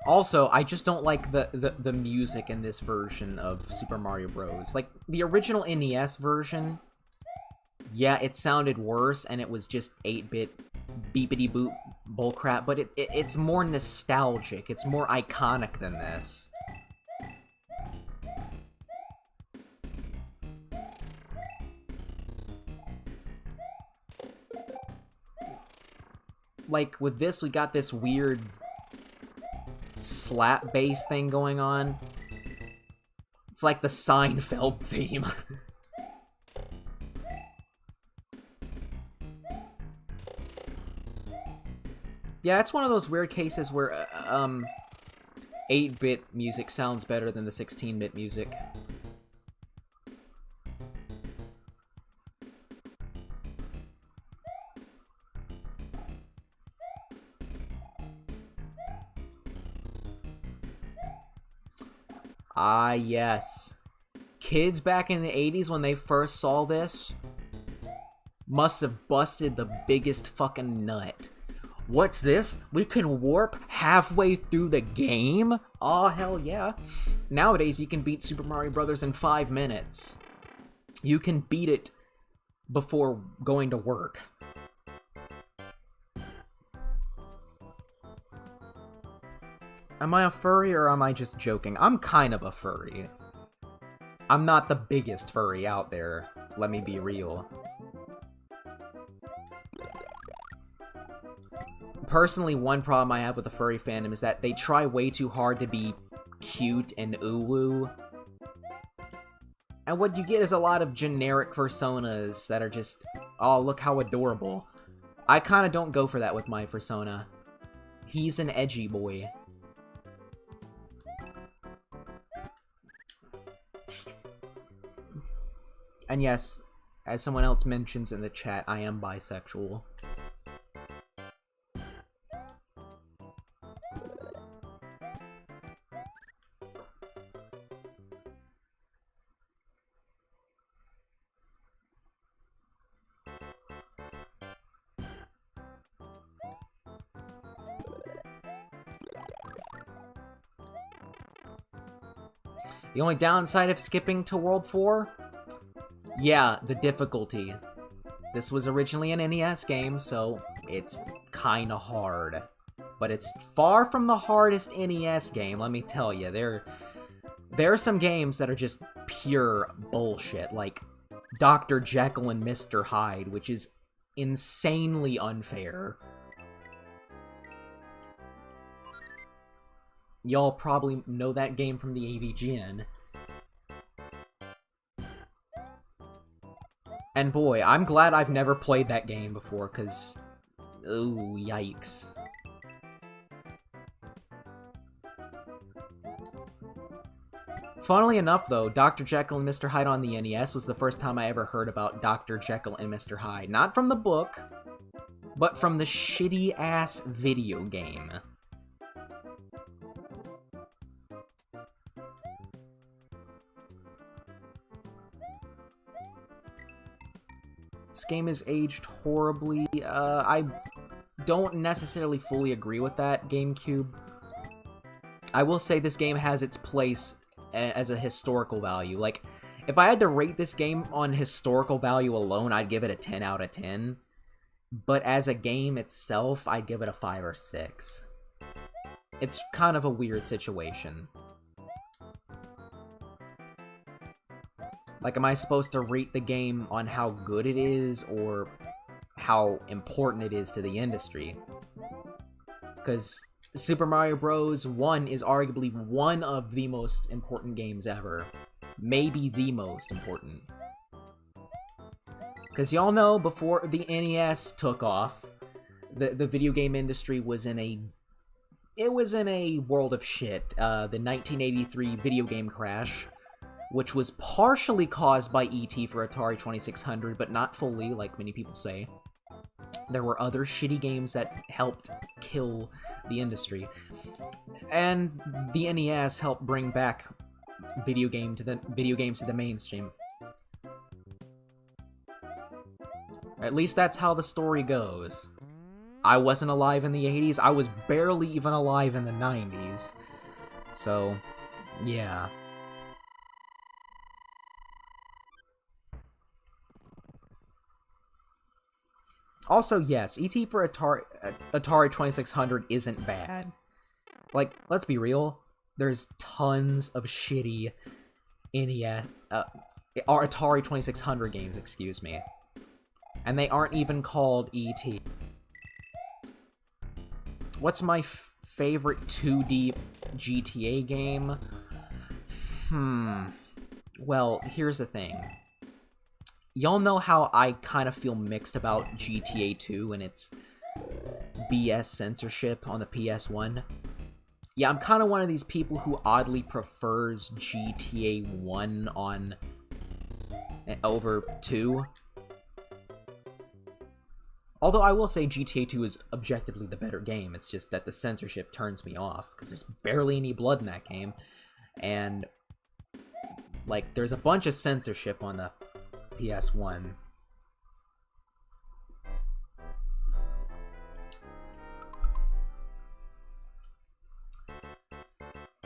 Also, I just don't like the music in this version of Super Mario Bros. Like, the original NES version, yeah, it sounded worse, and it was just 8-bit beepity-boop bullcrap, but it's more nostalgic, it's more iconic than this. Like, with this, we got this weird slap bass thing going on. It's like the Seinfeld theme. Yeah, it's one of those weird cases where, 8-bit music sounds better than the 16-bit music. Ah, yes. Kids back in the 80s when they first saw this must have busted the biggest fucking nut. What's this? We can warp halfway through the game? Aw, hell yeah. Nowadays, you can beat Super Mario Bros. In 5 minutes. You can beat it before going to work. Am I a furry or am I just joking? I'm kind of a furry. I'm not the biggest furry out there, let me be real. Personally, one problem I have with the furry fandom is that they try way too hard to be cute and ooh-woo. And what you get is a lot of generic personas that are just, oh, look how adorable. I kind of don't go for that with my persona. He's an edgy boy. And yes, as someone else mentions in the chat, I am bisexual. The only downside of skipping to World 4? Yeah, the difficulty. This was originally an NES game, so it's kinda hard. But it's far from the hardest NES game, let me tell you. There are some games that are just pure bullshit, like Dr. Jekyll and Mr. Hyde, which is insanely unfair. Y'all probably know that game from the AVGN. And boy, I'm glad I've never played that game before, because... ooh, yikes. Funnily enough, though, Dr. Jekyll and Mr. Hyde on the NES was the first time I ever heard about Dr. Jekyll and Mr. Hyde. Not from the book, but from the shitty-ass video game. This game is aged horribly. I don't necessarily fully agree with that, GameCube. I will say this game has its place as a historical value. Like, if I had to rate this game on historical value alone, I'd give it a 10 out of 10. But as a game itself, I'd give it a 5 or 6. It's kind of a weird situation. Like, am I supposed to rate the game on how good it is, or how important it is to the industry? Because Super Mario Bros. 1 is arguably one of the most important games ever. Maybe the most important. Because y'all know, before the NES took off, the video game industry was in a... it was in a world of shit. The 1983 video game crash, which was partially caused by E.T. for Atari 2600, but not fully, like many people say. There were other shitty games that helped kill the industry. And the NES helped bring back video games to the mainstream. At least that's how the story goes. I wasn't alive in the 80s, I was barely even alive in the 90s. So, yeah. Also, yes, E.T. for Atari 2600 isn't bad. Like, let's be real, there's tons of shitty NES, or Atari 2600 games, excuse me. And they aren't even called E.T. What's my favorite 2D GTA game? Well, here's the thing. Y'all know how I kind of feel mixed about GTA 2 and its BS censorship on the PS1. Yeah, I'm kind of one of these people who oddly prefers GTA 1 on over 2. Although I will say GTA 2 is objectively the better game. It's just that the censorship turns me off because there's barely any blood in that game. And like there's a bunch of censorship on the PS1.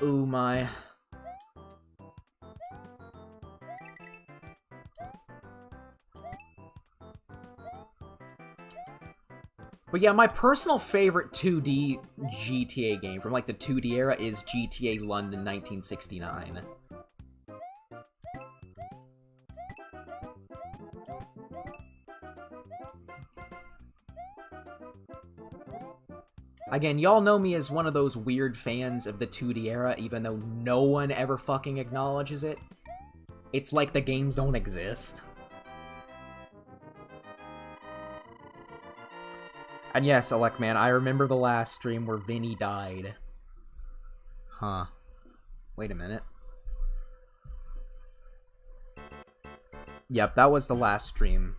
Ooh my. But yeah, my personal favorite 2D GTA game from like the 2D era is GTA London 1969. Again, y'all know me as one of those weird fans of the 2D era, even though no one ever fucking acknowledges it. It's like the games don't exist. And yes, Electman, I remember the last stream where Vinny died. Huh. Wait a minute. Yep, that was the last stream.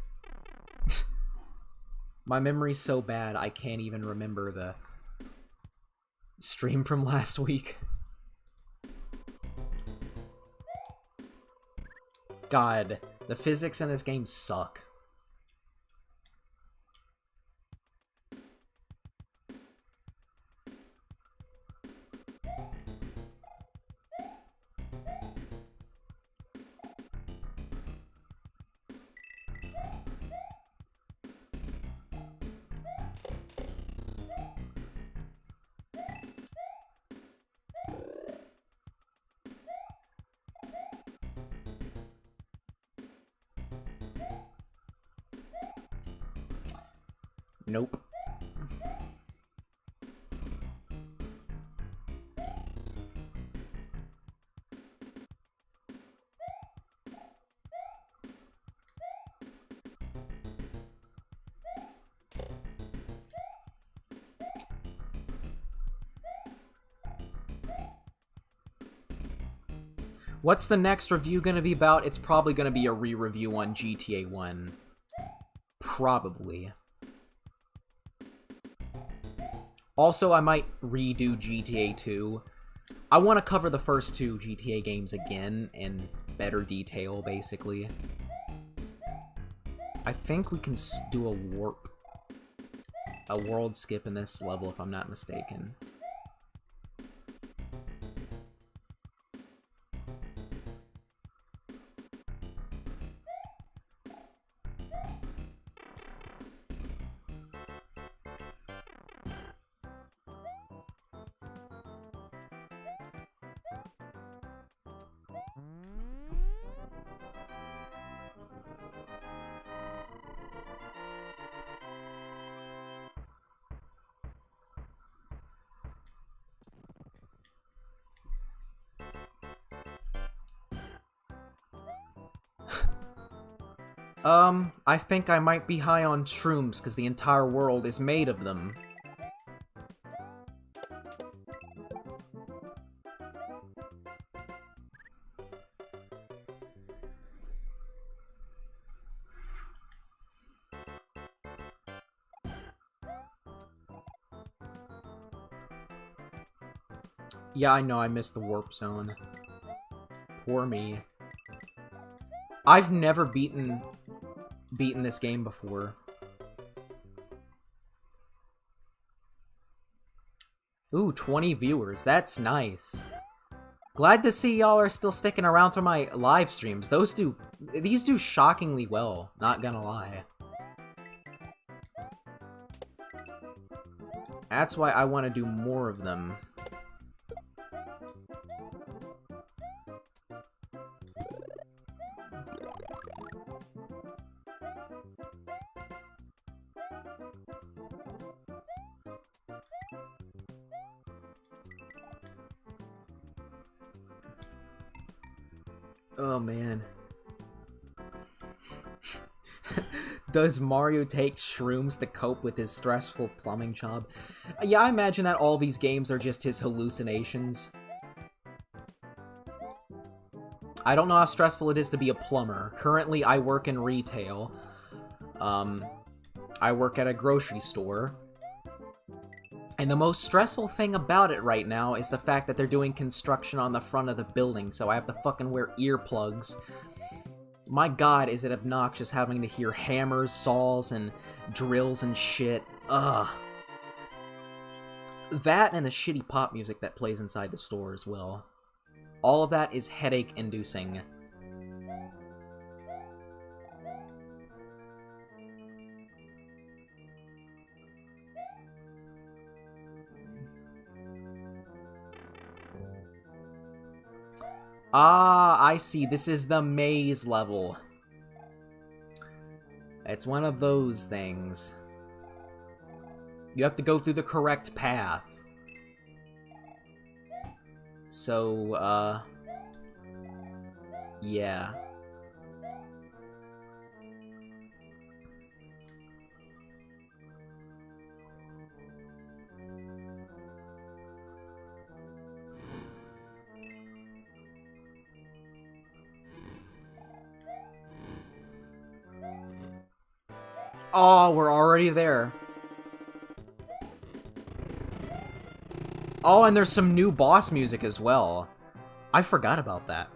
My memory's so bad, I can't even remember the stream from last week. God, the physics in this game suck. Nope. What's the next review gonna be about? It's probably gonna be a re-review on GTA 1. Probably. Also, I might redo GTA 2. I want to cover the first 2 GTA games again in better detail, basically. I think we can do a world skip in this level, if I'm not mistaken. I think I might be high on shrooms, because the entire world is made of them. Yeah, I know, I missed the warp zone. Poor me. I've never beaten this game before. Ooh, 20 viewers. That's nice. Glad to see y'all are still sticking around for my live streams. These do shockingly well, not gonna lie. That's why I want to do more of them. Oh, man. Does Mario take shrooms to cope with his stressful plumbing job? Yeah, I imagine that all these games are just his hallucinations. I don't know how stressful it is to be a plumber. Currently, I work in retail. I work at a grocery store. And the most stressful thing about it right now is the fact that they're doing construction on the front of the building, so I have to fucking wear earplugs. My god, is it obnoxious having to hear hammers, saws, and drills and shit. Ugh. That and the shitty pop music that plays inside the store as well. All of that is headache-inducing. Ah, I see. This is the maze level. It's one of those things. You have to go through the correct path. So, yeah. Oh, we're already there. Oh, and there's some new boss music as well. I forgot about that.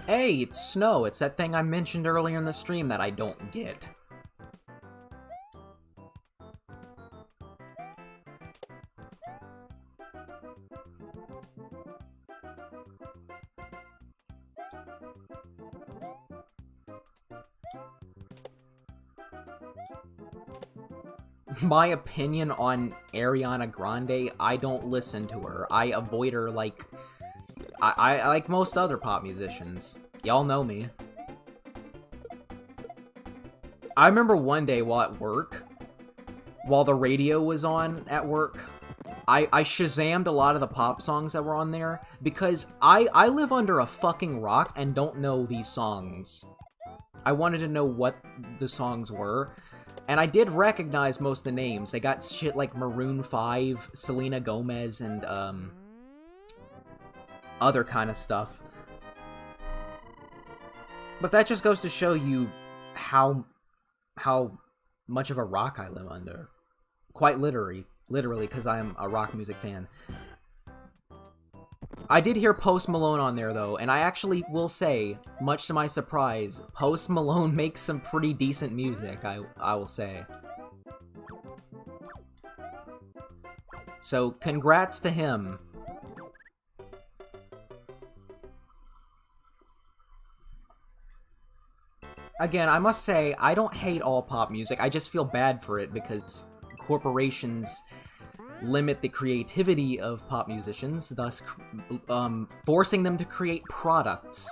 Hey, it's snow. It's that thing I mentioned earlier in the stream that I don't get. My opinion on Ariana Grande, I don't listen to her. I avoid her like... I like most other pop musicians. Y'all know me. I remember one day while at work, while the radio was on at work, I Shazammed a lot of the pop songs that were on there, because I live under a fucking rock and don't know these songs. I wanted to know what the songs were, and I did recognize most of the names. They got shit like Maroon 5, Selena Gomez, and, other kind of stuff. But that just goes to show you how much of a rock I live under. Quite literally, because I'm a rock music fan. I did hear Post Malone on there, though, and I actually will say, much to my surprise, Post Malone makes some pretty decent music, I will say. So, congrats to him. Again, I must say, I don't hate all pop music, I just feel bad for it because corporations limit the creativity of pop musicians, thus forcing them to create products.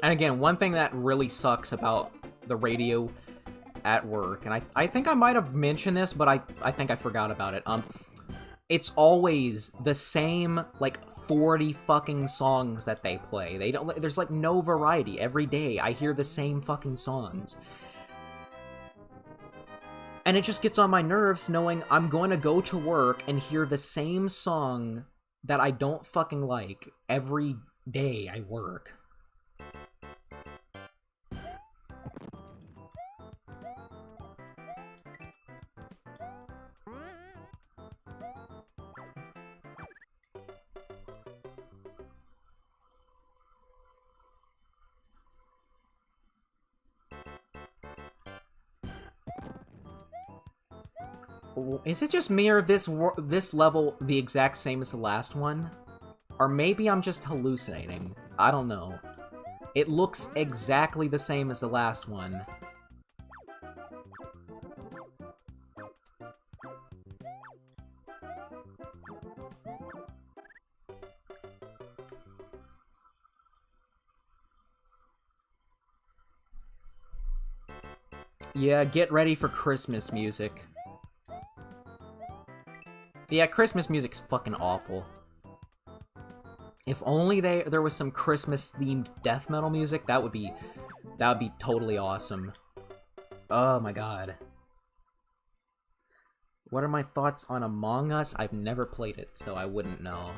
And again, one thing that really sucks about the radio at work, and I think I might have mentioned this, but I think I forgot about it. It's always the same, like, 40 fucking songs that they play. There's, like, no variety. Every day, I hear the same fucking songs. And it just gets on my nerves knowing I'm going to go to work and hear the same song that I don't fucking like every day I work. Is it just me or this level the exact same as the last one? Or maybe I'm just hallucinating. I don't know. It looks exactly the same as the last one. Yeah, get ready for Christmas music. Yeah, Christmas music's fucking awful. If only there was some Christmas-themed death metal music, that would be totally awesome. Oh my god. What are my thoughts on Among Us? I've never played it, so I wouldn't know.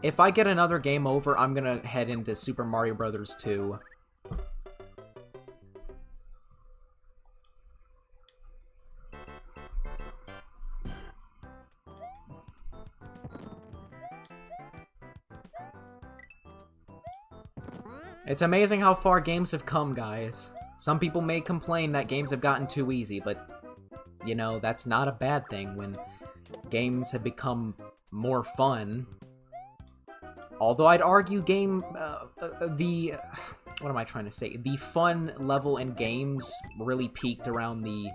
If I get another game over, I'm gonna head into Super Mario Bros. 2. It's amazing how far games have come, guys. Some people may complain that games have gotten too easy, but, you know, that's not a bad thing when games have become more fun. Although I'd argue what am I trying to say? The fun level in games really peaked around the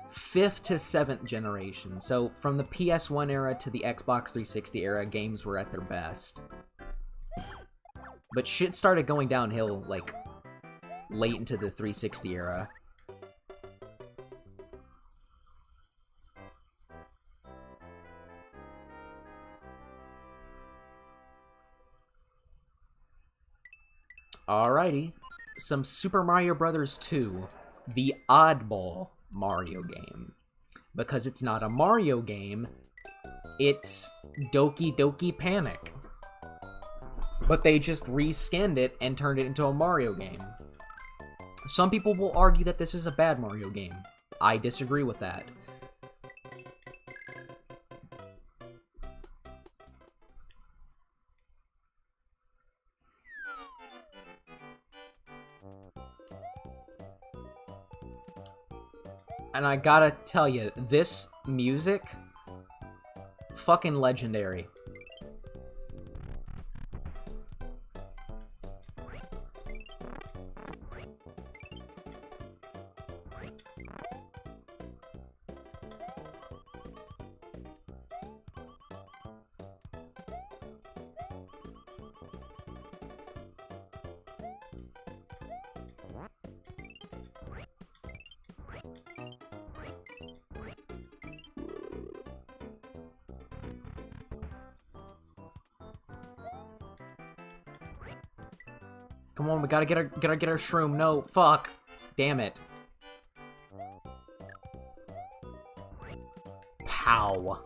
5th to 7th generation. So from the PS1 era to the Xbox 360 era, games were at their best. But shit started going downhill, like, late into the 360 era. Alrighty, some Super Mario Bros. 2, the oddball Mario game. Because it's not a Mario game, it's Doki Doki Panic. But they just reskinned it and turned it into a Mario game. Some people will argue that this is a bad Mario game. I disagree with that. And I gotta tell you, this music, fucking legendary. Come on, we gotta get our shroom. No, fuck. Damn it. Pow.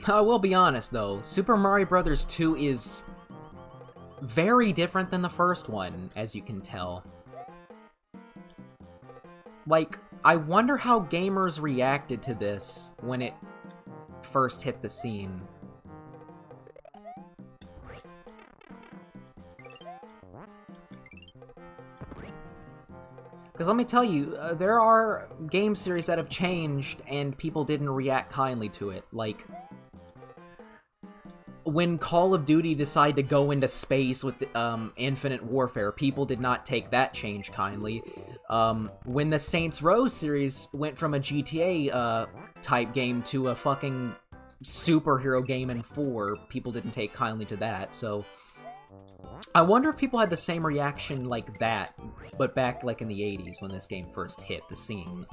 I will be honest, though. Super Mario Bros. 2 is very different than the first one, as you can tell. Like, I wonder how gamers reacted to this when it first hit the scene. Because let me tell you, there are game series that have changed and people didn't react kindly to it. Like, when Call of Duty decided to go into space with Infinite Warfare, people did not take that change kindly. When the Saints Row series went from a GTA type game to a fucking superhero game in 4, people didn't take kindly to that. So I wonder if people had the same reaction like that, but back like in the 80s when this game first hit the scene.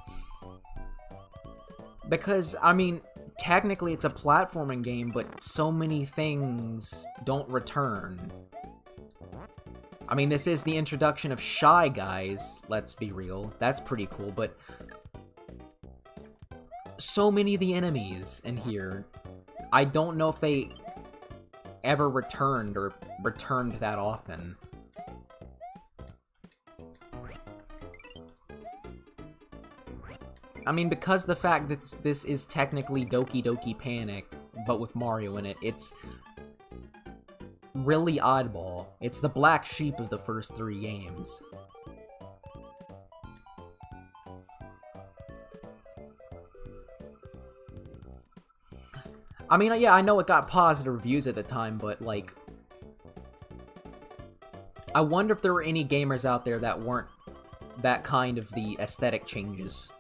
Because, I mean, technically it's a platforming game, but so many things don't return. I mean, this is the introduction of Shy Guys, let's be real. That's pretty cool, but so many of the enemies in here, I don't know if they ever returned or returned that often. I mean, because the fact that this is technically Doki Doki Panic, but with Mario in it, it's really oddball. It's the black sheep of the first 3 games. I mean, yeah, I know it got positive reviews at the time, but, like, I wonder if there were any gamers out there that weren't that kind of the aesthetic changes.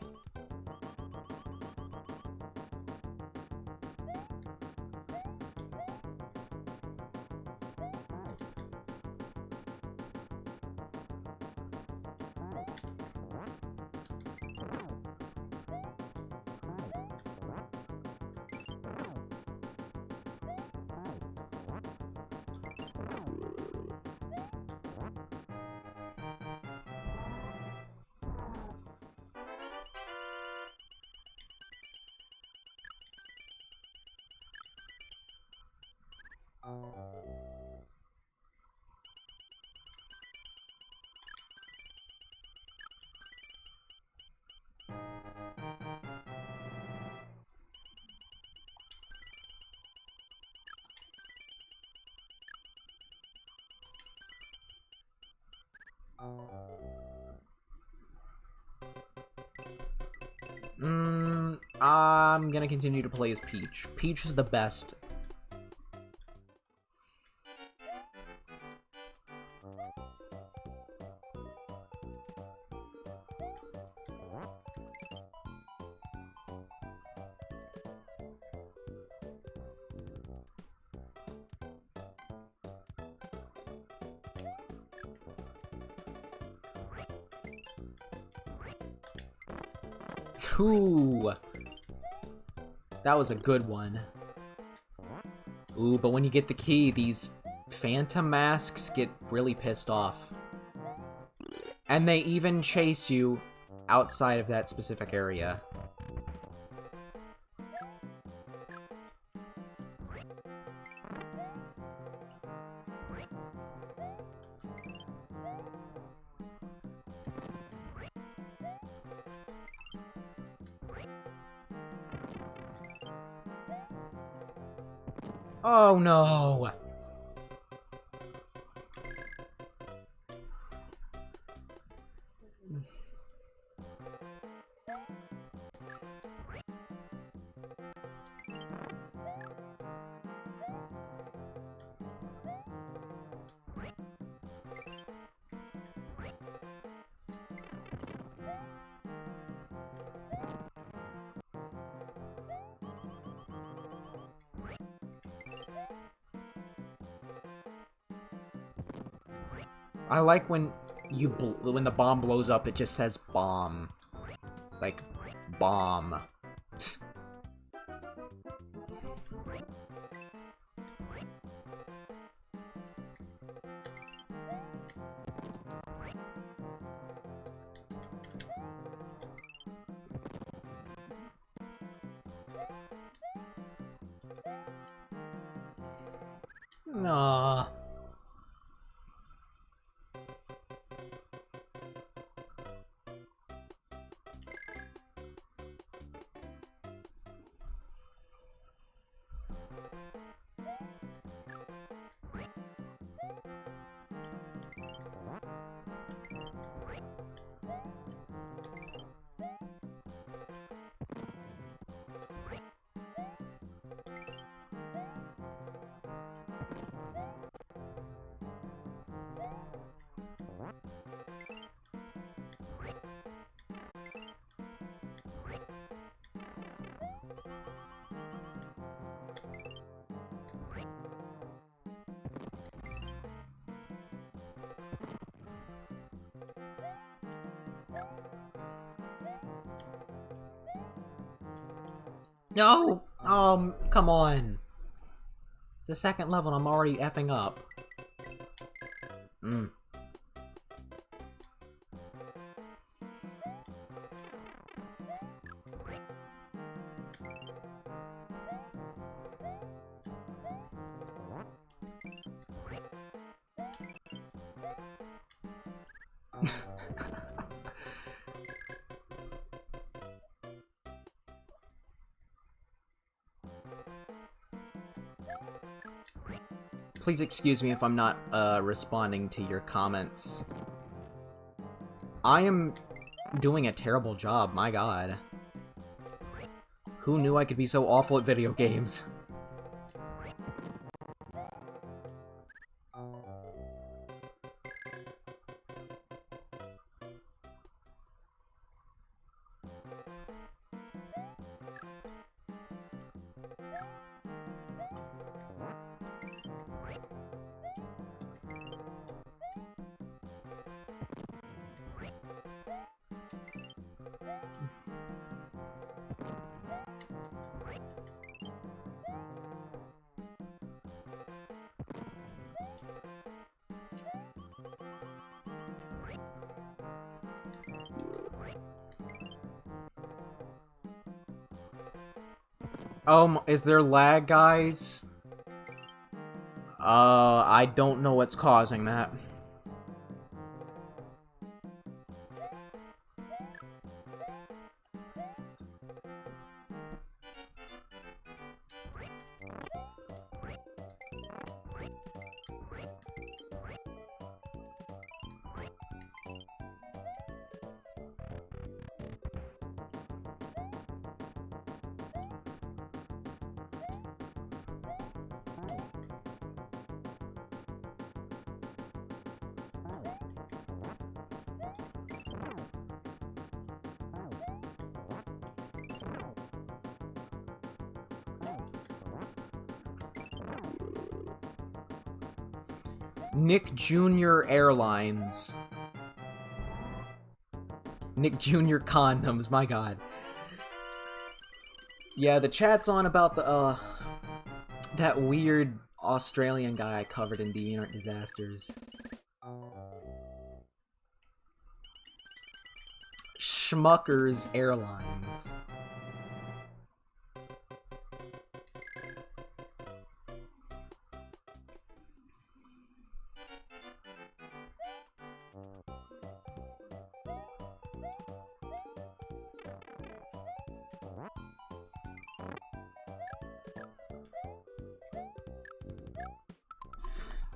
I'm gonna continue to play as Peach. Peach is the best. Ooh. That was a good one. Ooh, but when you get the key, these phantom masks get really pissed off. And they even chase you outside of that specific area. Oh no! I like when when the bomb blows up, it just says bomb. Like, bomb. Nah. No! Come on. It's the second level and I'm already effing up. Please excuse me if I'm not, responding to your comments. I am doing a terrible job, my god. Who knew I could be so awful at video games? Is there lag, guys? I don't know what's causing that. Nick Jr. Airlines. Nick Jr. Condoms, my god. Yeah, the chat's on about the, that weird Australian guy I covered in DeviantArt Disasters. Schmuckers Airlines.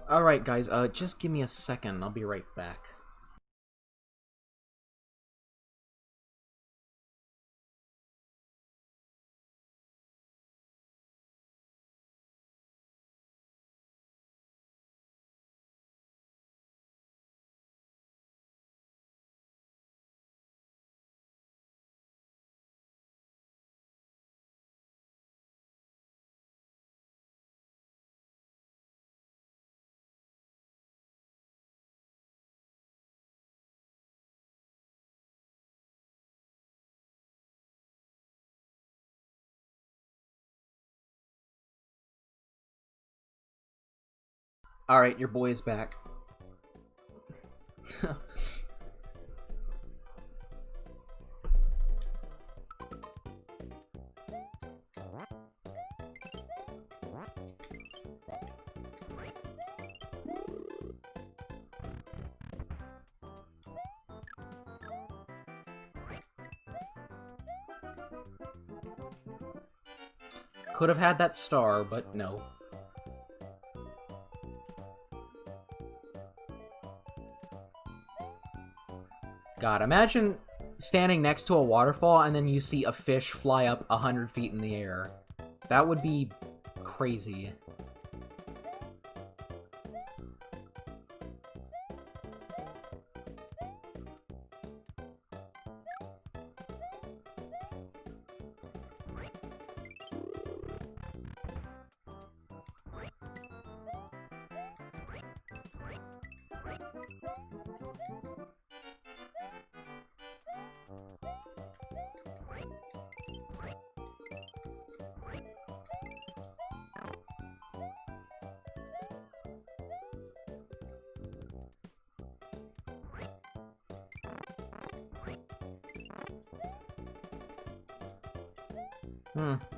Alright guys, just give me a second, I'll be right back. Alright, your boy is back. Could have had that star, but no. God, imagine standing next to a waterfall and then you see a fish fly up 100 feet in the air. That would be crazy.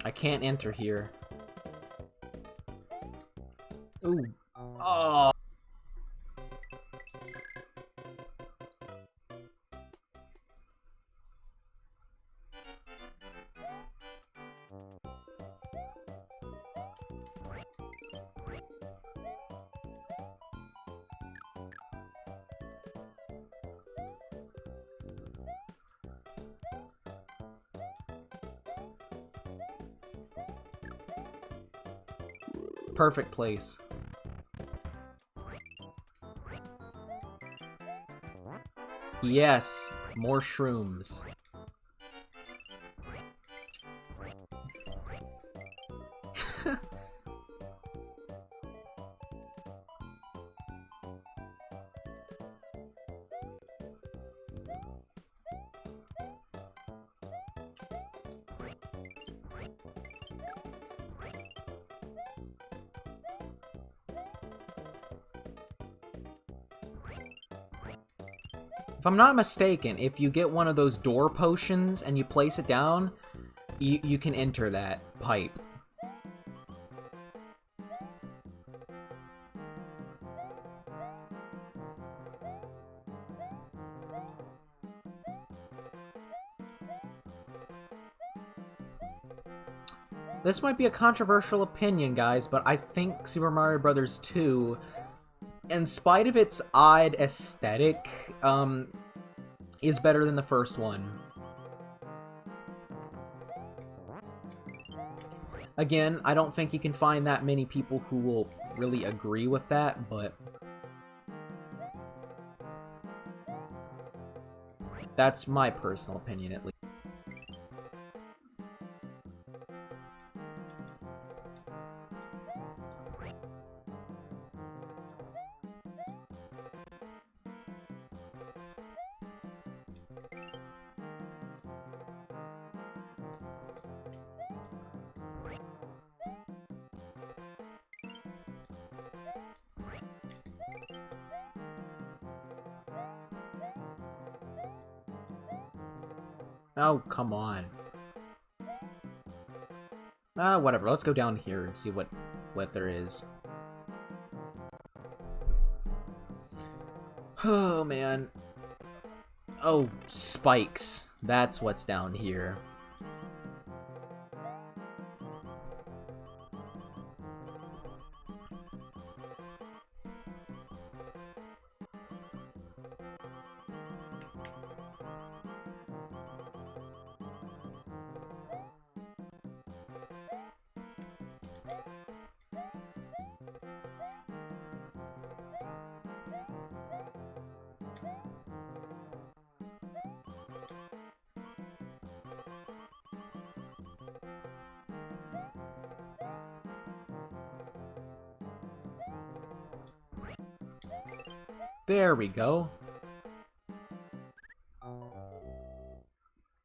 I can't enter here. Ooh. Oh. Perfect place. Yes, more shrooms. If I'm not mistaken, if you get one of those door potions and you place it down, you can enter that pipe. This might be a controversial opinion, guys, but I think Super Mario Bros. 2, in spite of its odd aesthetic, is better than the first one. Again, I don't think you can find that many people who will really agree with that, but that's my personal opinion, at least. Oh, come on. Whatever. Let's go down here and see what there is. Oh, man. Oh, spikes. That's what's down here. There we go.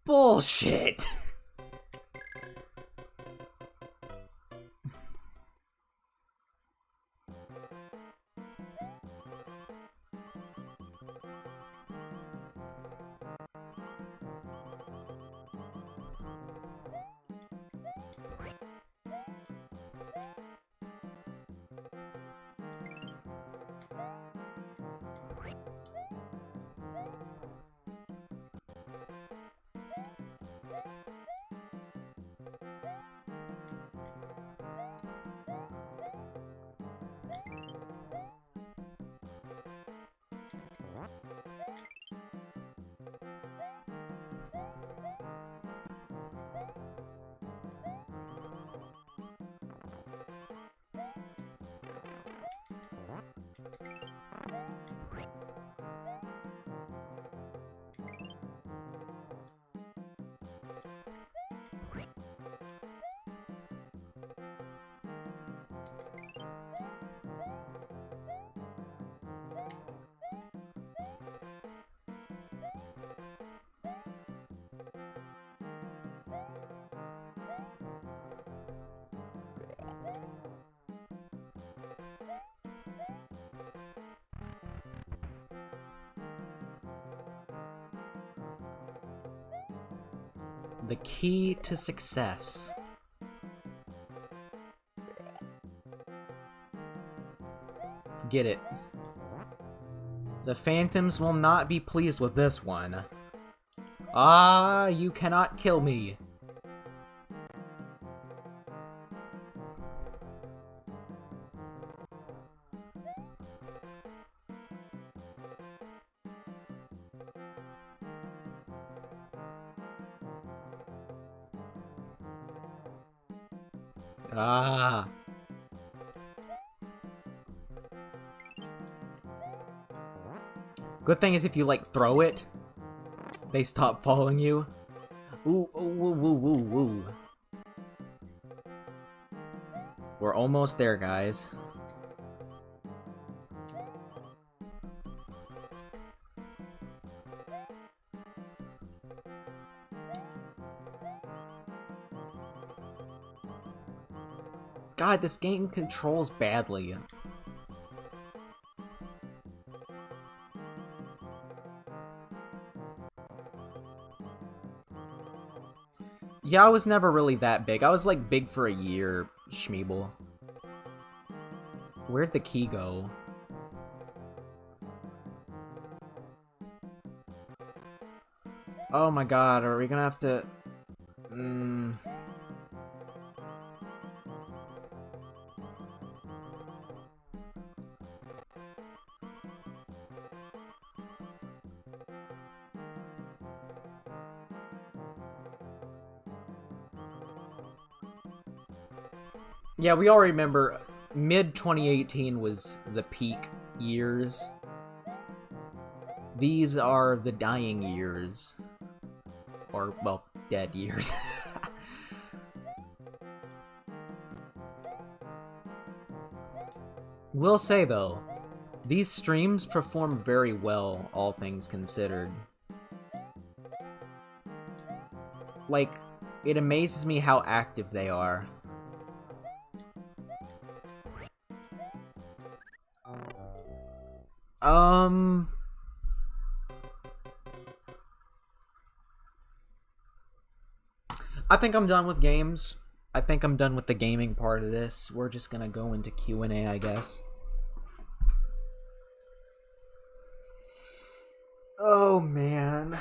Bullshit! The key to success. Get it. The Phantoms will not be pleased with this one. Ah, you cannot kill me. Ah. Good thing is if you, like, throw it, they stop following you. Ooh, ooh, ooh, ooh, ooh, ooh. We're almost there, guys. God, this game controls badly. Yeah, I was never really that big. I was, like, big for a year, Schmeeble. Where'd the key go? Oh my god, are we gonna have to... Yeah, we all remember mid-2018 was the peak years. These are the dying years. Or, well, dead years. Will say, though, these streams perform very well, all things considered. Like, it amazes me how active they are. I think I'm done with games. I think I'm done with the gaming part of this. We're just gonna go into Q&A, I guess. Oh, man.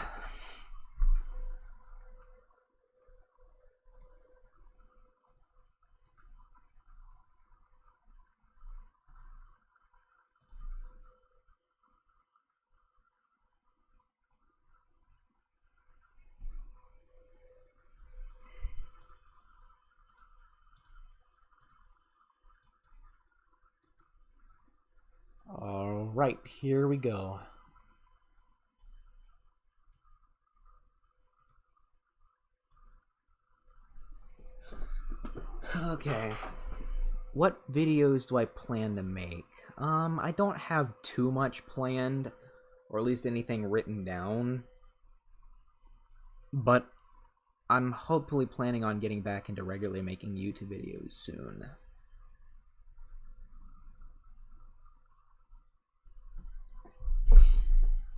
Alright, here we go. Okay. What videos do I plan to make? I don't have too much planned, or at least anything written down. But I'm hopefully planning on getting back into regularly making YouTube videos soon.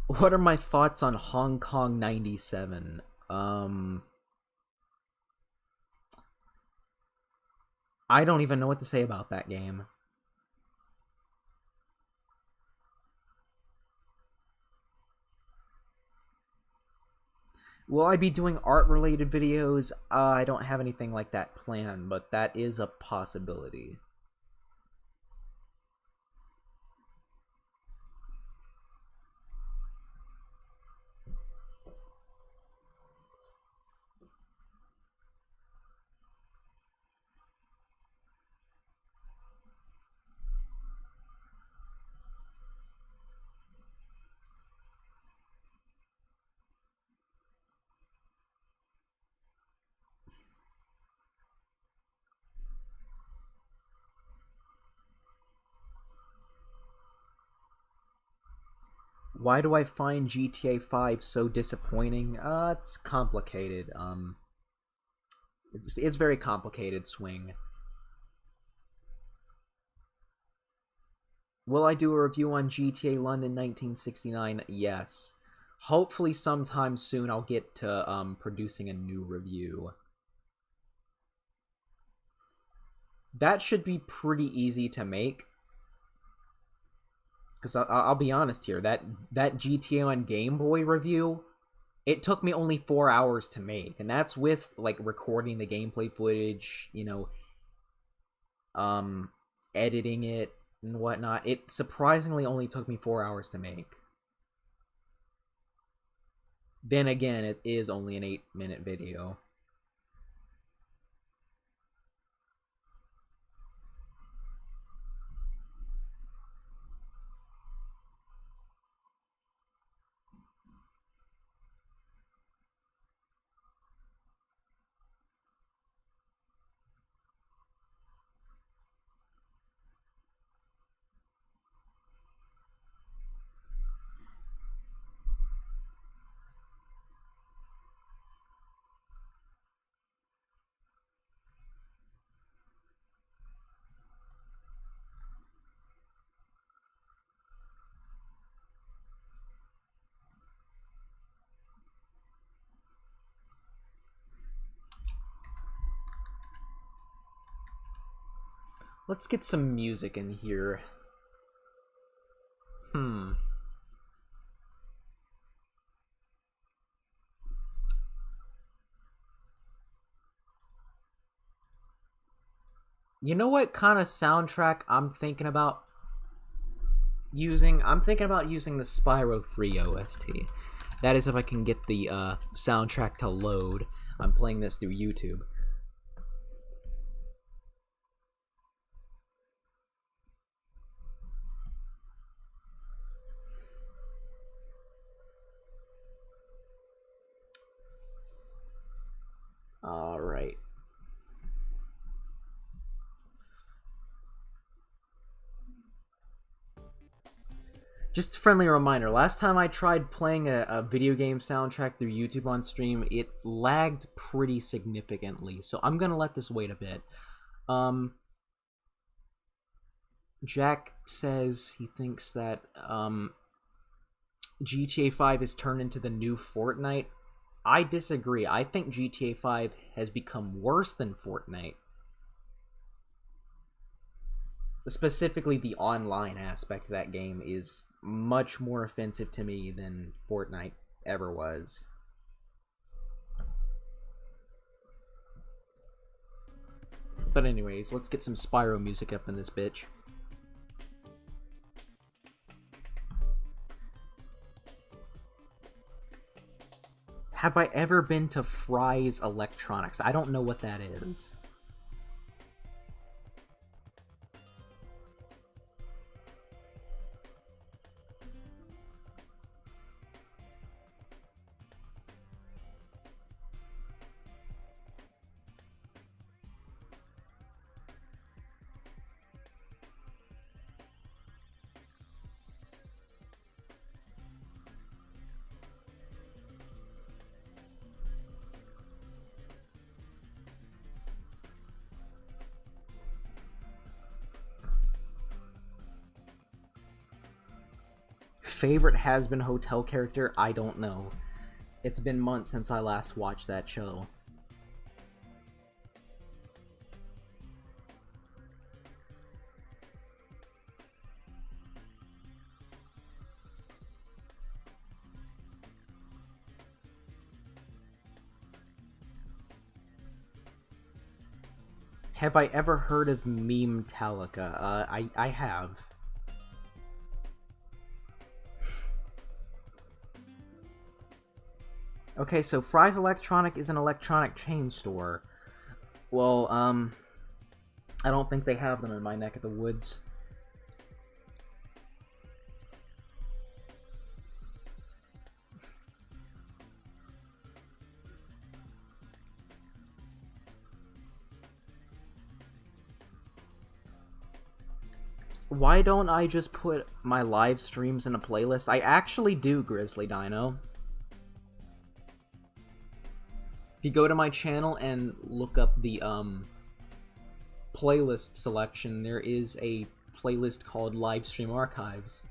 What are my thoughts on Hong Kong 97? I don't even know what to say about that game. Will I be doing art-related videos? I don't have anything like that planned, but that is a possibility. Why do I find GTA 5 so disappointing? It's complicated. It's very complicated, Swing. Will I do a review on GTA London 1969? Yes. Hopefully sometime soon I'll get to producing a new review. That should be pretty easy to make. Because I'll be honest here, that GTA on Game Boy review, it took me only 4 hours to make, and that's with like recording the gameplay footage, you know, editing it and whatnot. It surprisingly only took me 4 hours to make. Then again, it is only an 8-minute video. Let's get some music in here. You know what kind of soundtrack I'm thinking about using? I'm thinking about using the Spyro 3 OST. That is if I can get the soundtrack to load. I'm playing this through YouTube. Alright. Just a friendly reminder, last time I tried playing a video game soundtrack through YouTube on stream, it lagged pretty significantly, so I'm gonna let this wait a bit. Jack says he thinks that GTA 5 is turned into the new Fortnite. I disagree. I think GTA 5 has become worse than Fortnite. Specifically, the online aspect of that game is much more offensive to me than Fortnite ever was. But anyways, let's get some Spyro music up in this bitch. Have I ever been to Fry's Electronics? I don't know what that is. Favorite has-been hotel character? I don't know. It's been months since I last watched that show. Have I ever heard of Meme Metallica? I have. Okay, so Fry's Electronic is an electronic chain store. Well, I don't think they have them in my neck of the woods. Why don't I just put my live streams in a playlist? I actually do, Grizzly Dino. If you go to my channel and look up the playlist selection, there is a playlist called Livestream Archives.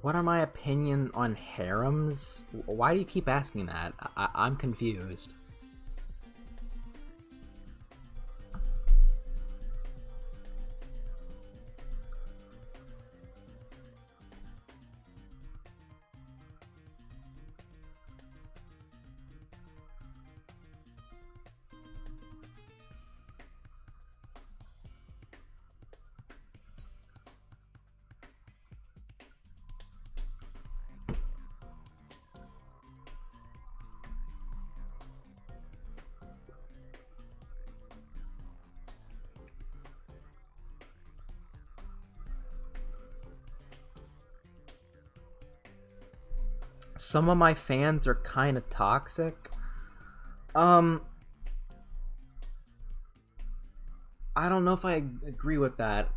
What are my opinion on harems? Why do you keep asking that? I'm confused. Some of my fans are kind of toxic. I don't know if I agree with that.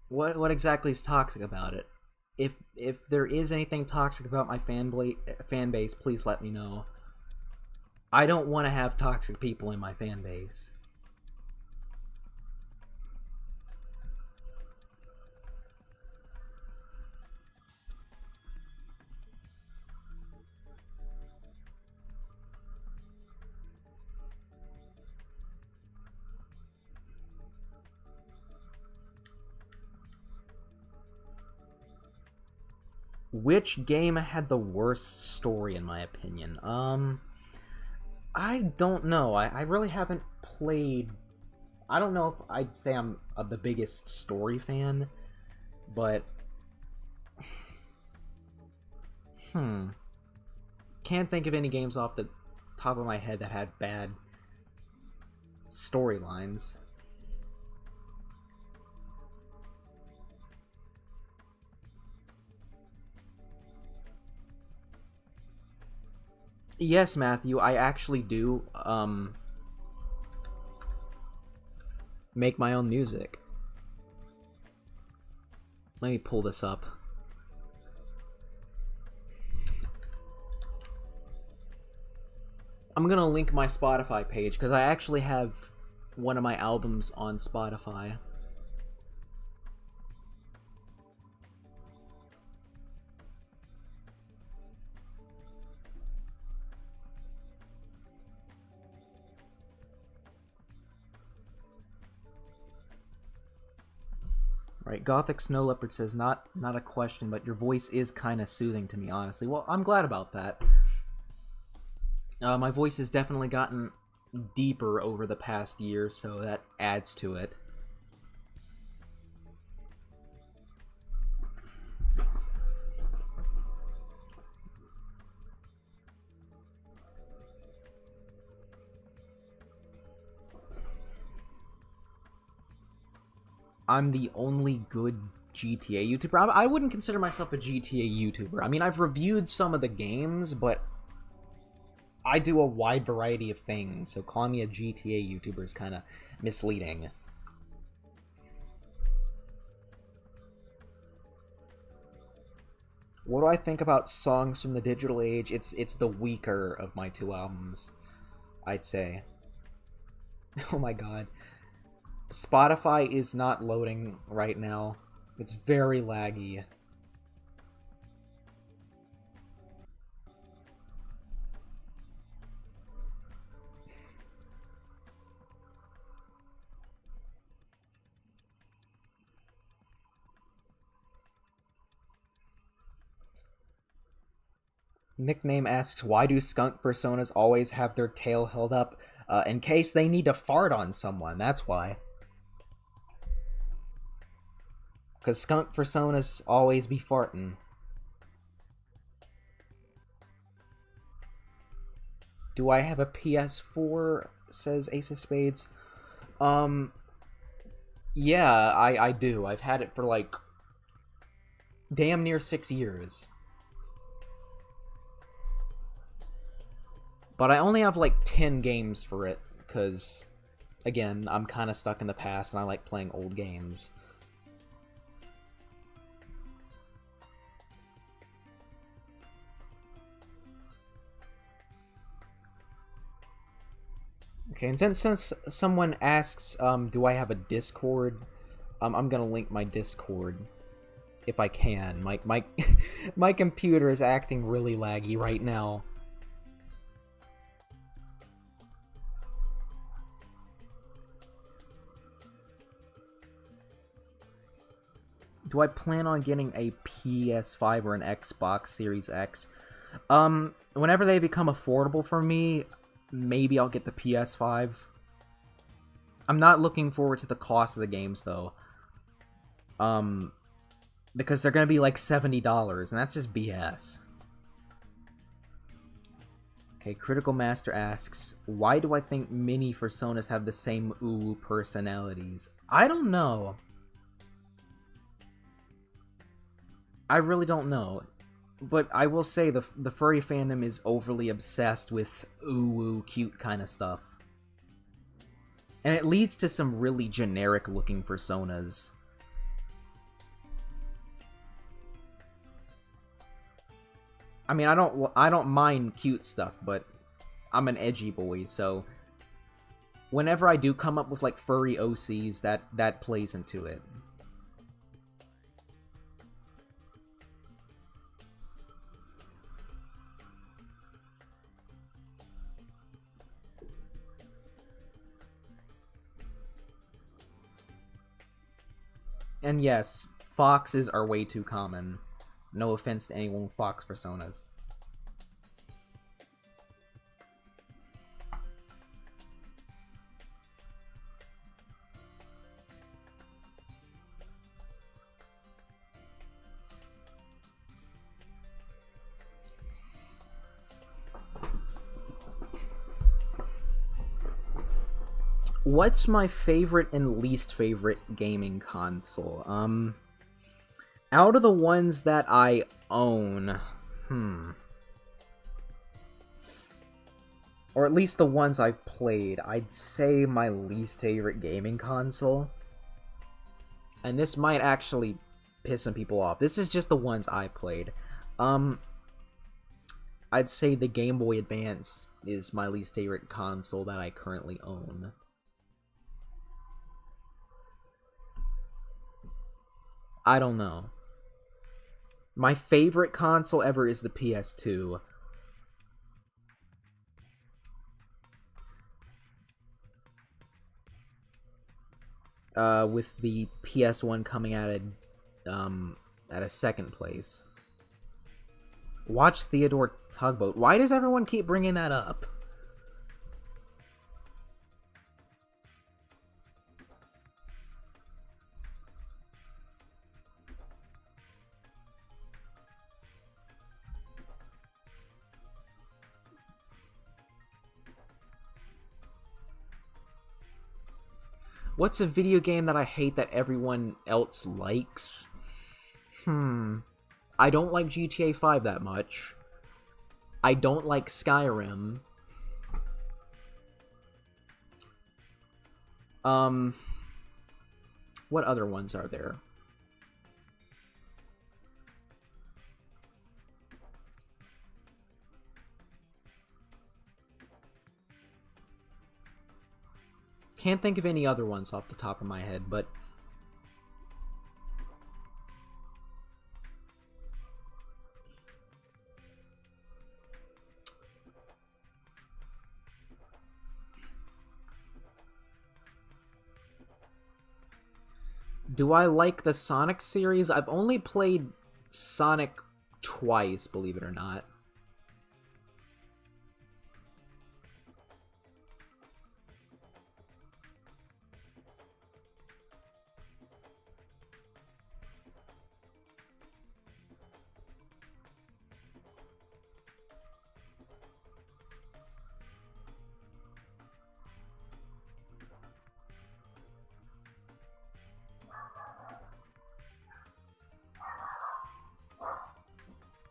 What exactly is toxic about it? If there is anything toxic about my fan base, please let me know. I don't want to have toxic people in my fan base. Which game had the worst story, in my opinion? I don't know. I really haven't played... I don't know if I'd say I'm the biggest story fan, but... Can't think of any games off the top of my head that had bad storylines. Yes, Matthew, I actually do, make my own music. Let me pull this up. I'm gonna link my Spotify page, because I actually have one of my albums on Spotify. Right, Gothic Snow Leopard says, not a question, but your voice is kind of soothing to me, honestly. Well, I'm glad about that. My voice has definitely gotten deeper over the past year, so that adds to it. I'm the only good GTA YouTuber. I wouldn't consider myself a GTA YouTuber. I mean, I've reviewed some of the games, but I do a wide variety of things, so calling me a GTA YouTuber is kind of misleading. What do I think about Songs from the Digital Age? It's the weaker of my two albums, I'd say. Oh my god. Spotify is not loading right now. It's very laggy. Nickname asks, why do skunk personas always have their tail held up? In case they need to fart on someone, that's why. Because skunk personas always be farting. Do I have a PS4? Says Ace of Spades. Yeah, I do. I've had it for like damn near 6 years. But I only have like 10 games for it, because, again, I'm kind of stuck in the past and I like playing old games. Okay, and since someone asks, do I have a Discord, I'm gonna link my Discord if I can. My my computer is acting really laggy right now. Do I plan on getting a PS5 or an Xbox Series X? Whenever they become affordable for me, maybe I'll get the PS5. I'm not looking forward to the cost of the games, though. Because they're gonna be like $70, and that's just BS. Okay, Critical Master asks, why do I think mini Fursonas have the same ooh personalities? I don't know. I really don't know. But I will say the furry fandom is overly obsessed with ooh cute kind of stuff. And it leads to some really generic looking Fursonas. I mean, I don't mind cute stuff, but I'm an edgy boy, so whenever I do come up with like furry OCs, that plays into it. And yes, foxes are way too common. No offense to anyone with fox personas. What's my favorite and least favorite gaming console? Out of the ones that I own, or at least the ones I've played, I'd say my least favorite gaming console, and this might actually piss some people off. This is just the ones I played. I'd say the Game Boy Advance is my least favorite console that I currently own. I don't know. My favorite console ever is the PS2. With the PS1 coming at a second place. Watch Theodore Tugboat. Why does everyone keep bringing that up? What's a video game that I hate that everyone else likes? I don't like GTA 5 that much. I don't like Skyrim. What other ones are there? Can't think of any other ones off the top of my head, but do I like the Sonic series? I've only played Sonic twice, believe it or not.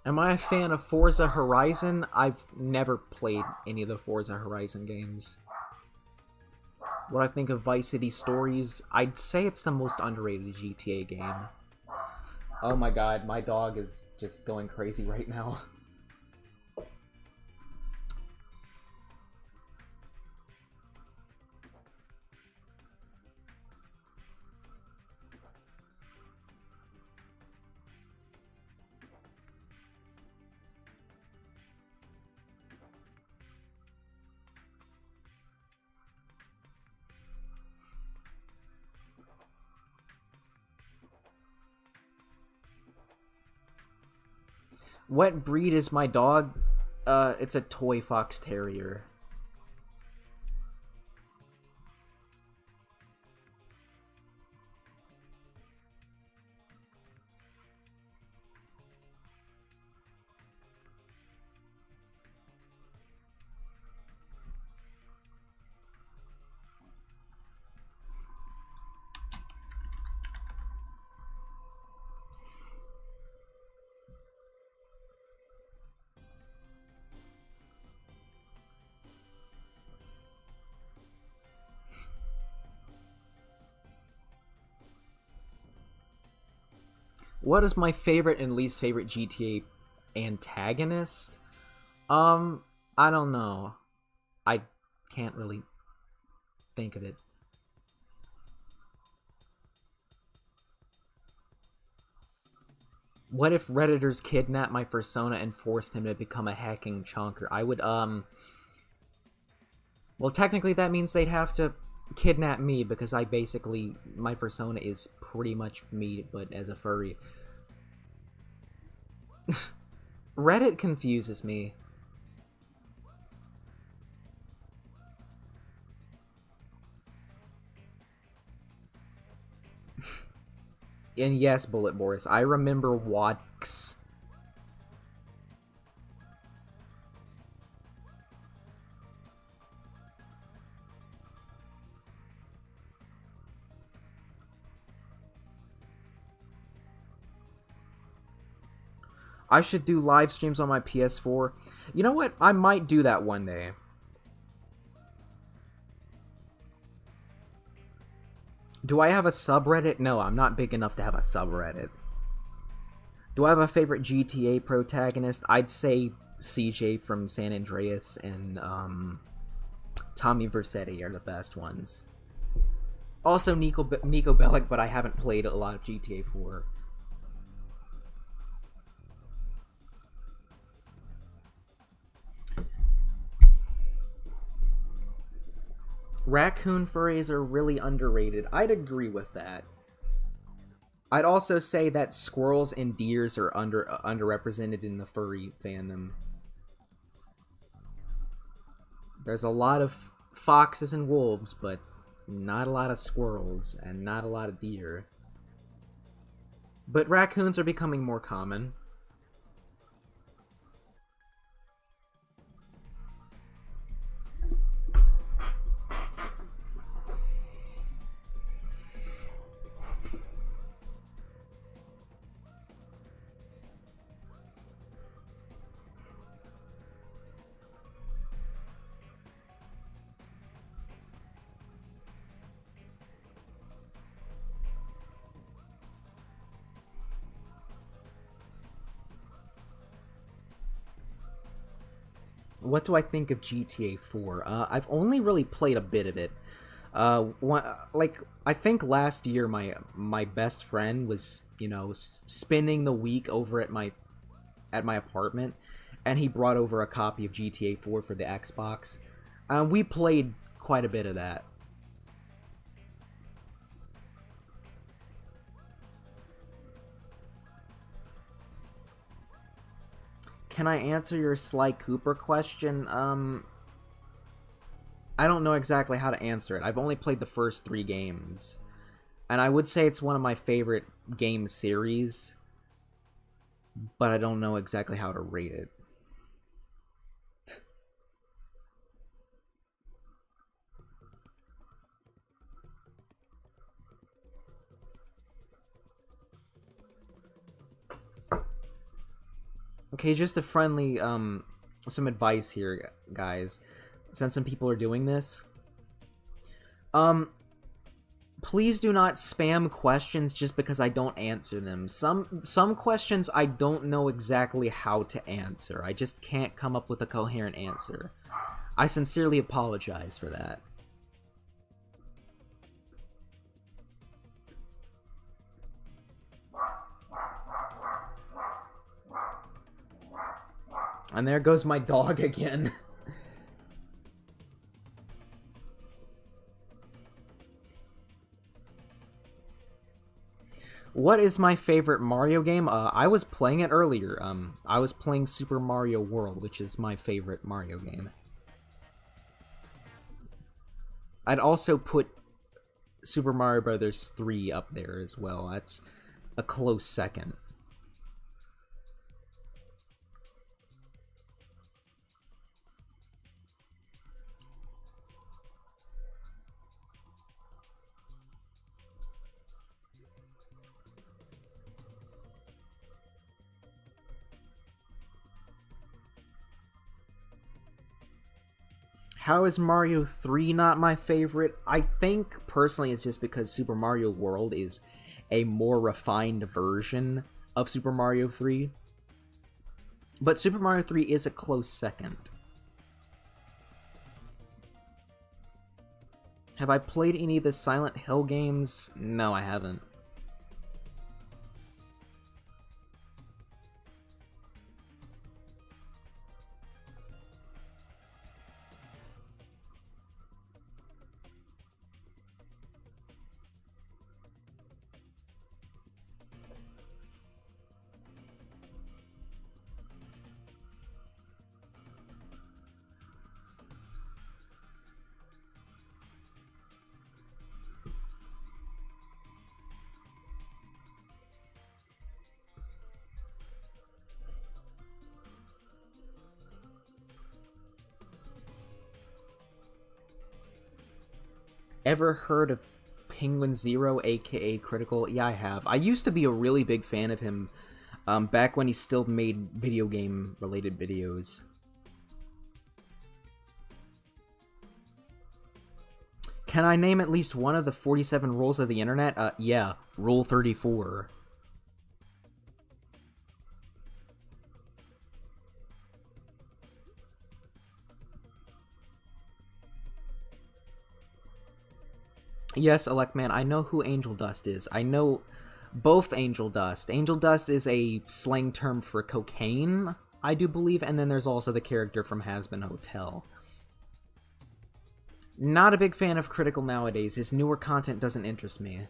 Am I a fan of Forza Horizon? I've never played any of the Forza Horizon games. What I think of Vice City Stories? I'd say it's the most underrated GTA game. Oh my god, my dog is just going crazy right now. What breed is my dog? It's a toy fox terrier. What is my favorite and least favorite GTA antagonist? I don't know. I can't really think of it. What if Redditors kidnapped my persona and forced him to become a hacking chonker? I would, well, technically that means they'd have to kidnap me because my persona is pretty much me, but as a furry. Reddit confuses me. And yes, Bullet Boris, I remember Wadks. I should do live streams on my PS4. You know what? I might do that one day. Do I have a subreddit? No, I'm not big enough to have a subreddit. Do I have a favorite GTA protagonist? I'd say CJ from San Andreas and Tommy Vercetti are the best ones. Also Nico Bellic, but I haven't played a lot of GTA 4. Raccoon furries are really underrated. I'd agree with that. I'd also say that squirrels and deers are underrepresented in the furry fandom. There's a lot of foxes and wolves, but not a lot of squirrels and not a lot of deer. But raccoons are becoming more common. What do I think of GTA 4? I've only really played a bit of it. I think last year my best friend was, spending the week over at my apartment, and he brought over a copy of GTA 4 for the Xbox. We played quite a bit of that. Can I answer your Sly Cooper question? I don't know exactly how to answer it. I've only played the first 3 games. And I would say it's one of my favorite game series. But I don't know exactly how to rate it. Okay, just a friendly, some advice here, guys. Since some people are doing this. Please do not spam questions just because I don't answer them. Some questions I don't know exactly how to answer. I just can't come up with a coherent answer. I sincerely apologize for that. And there goes my dog again. What is my favorite Mario game? I was playing it earlier. I was playing Super Mario World, which is my favorite Mario game. I'd also put Super Mario Brothers 3 up there as well. That's a close second. How is Mario 3 not my favorite? I think, personally, it's just because Super Mario World is a more refined version of Super Mario 3. But Super Mario 3 is a close second. Have I played any of the Silent Hill games? No, I haven't. Ever heard of Penguin Zero, aka Critical? Yeah, I have. I used to be a really big fan of him back when he still made video game related videos. Can I name at least one of the 47 rules of the internet? Yeah, Rule 34. Yes, Electman, I know who Angel Dust is. I know both Angel Dust. Angel Dust is a slang term for cocaine, I do believe, and then there's also the character from Hazbin Hotel. Not a big fan of Critical nowadays. His newer content doesn't interest me.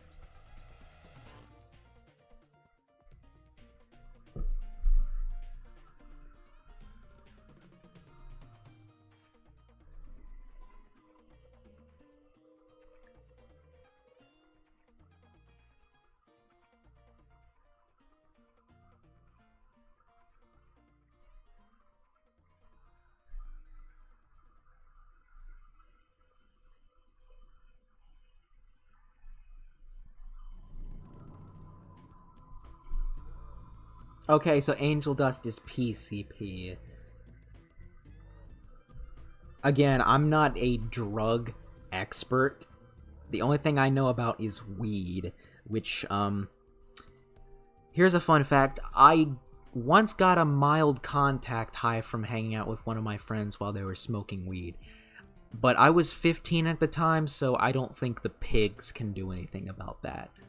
Okay, so Angel Dust is PCP. Again, I'm not a drug expert. The only thing I know about is weed, which, here's a fun fact. I once got a mild contact high from hanging out with one of my friends while they were smoking weed. But I was 15 at the time, so I don't think the pigs can do anything about that.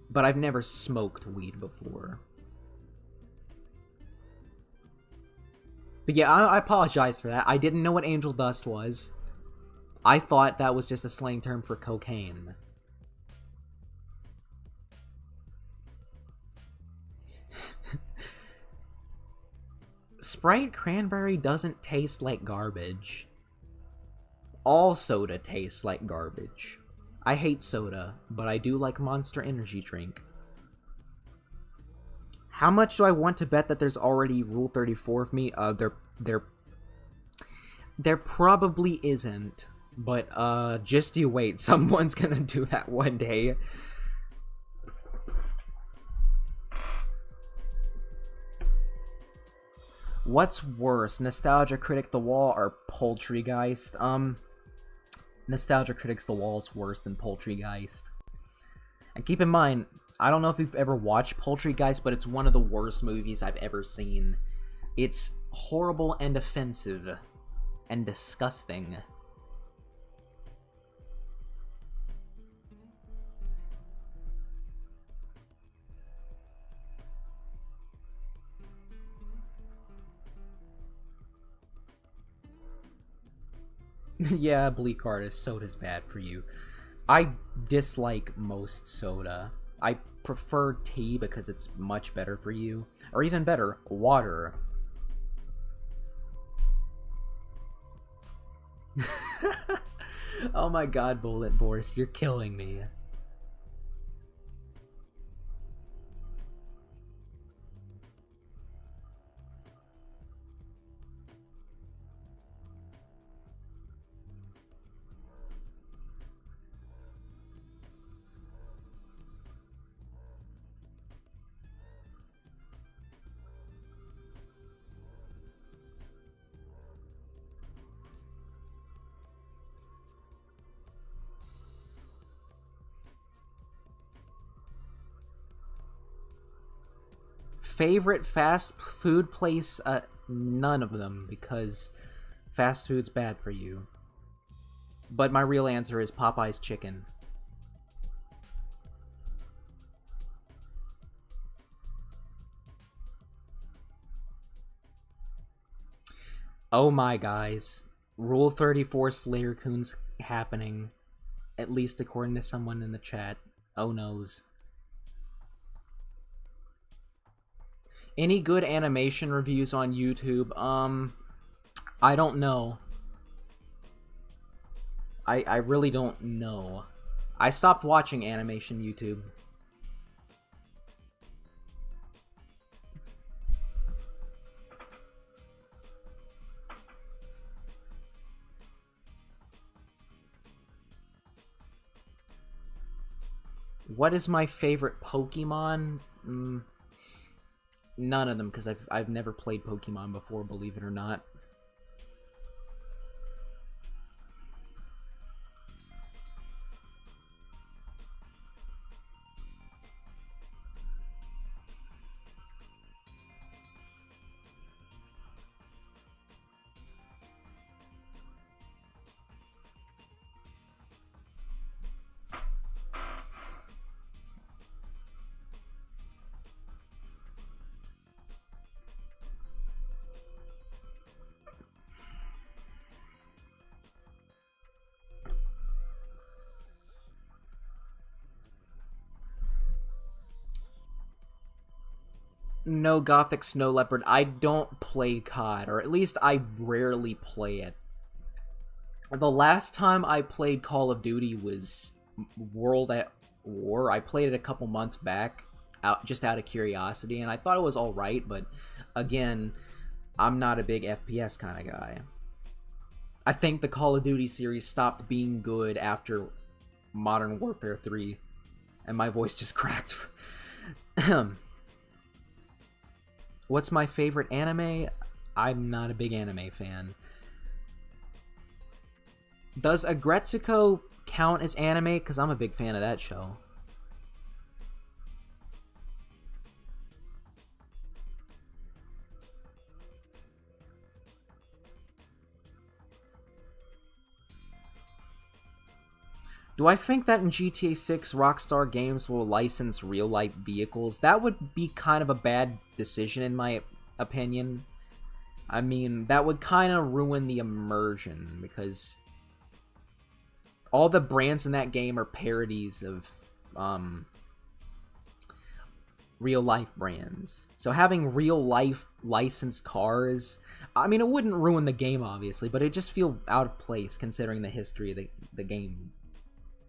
But I've never smoked weed before. But yeah, I apologize for that. I didn't know what Angel Dust was. I thought that was just a slang term for cocaine. Sprite Cranberry doesn't taste like garbage. All soda tastes like garbage. I hate soda, but I do like Monster Energy drink. How much do I want to bet that there's already Rule 34 of me? There probably isn't, but just you wait. Someone's gonna do that one day. What's worse, Nostalgia Critic The Wall or Poultrygeist? Nostalgia Critic's The Wall is worse than Poultrygeist. And keep in mind, I don't know if you've ever watched Poultrygeist, but it's one of the worst movies I've ever seen. It's horrible and offensive and disgusting. Yeah, bleak artist, soda's bad for you. I dislike most soda. I prefer tea because it's much better for you. Or even better, water. Oh my god, Bullet Boris, you're killing me. Favorite fast food place? None of them, because fast food's bad for you. But my real answer is Popeye's chicken. Oh my, guys. Rule 34 SlayerCoon's happening. At least according to someone in the chat. Oh noes. Any good animation reviews on YouTube? I don't know. I really don't know. I stopped watching animation YouTube. What is my favorite Pokemon? None of them, because I've never played Pokemon before, believe it or not. No Gothic Snow Leopard. I don't play COD, or at least I rarely play it. The last time I played Call of Duty was World at War. I played it a couple months back, just out of curiosity, and I thought it was alright, but again, I'm not a big FPS kind of guy. I think the Call of Duty series stopped being good after Modern Warfare 3, and my voice just cracked. What's my favorite anime? I'm not a big anime fan. Does Agretsuko count as anime? Because I'm a big fan of that show. Do I think that in GTA 6 Rockstar Games will license real-life vehicles? That would be kind of a bad decision in my opinion. I mean, that would kind of ruin the immersion, because all the brands in that game are parodies of real-life brands. So having real-life licensed cars, I mean, it wouldn't ruin the game, obviously, but it'd just feel out of place considering the history of the game.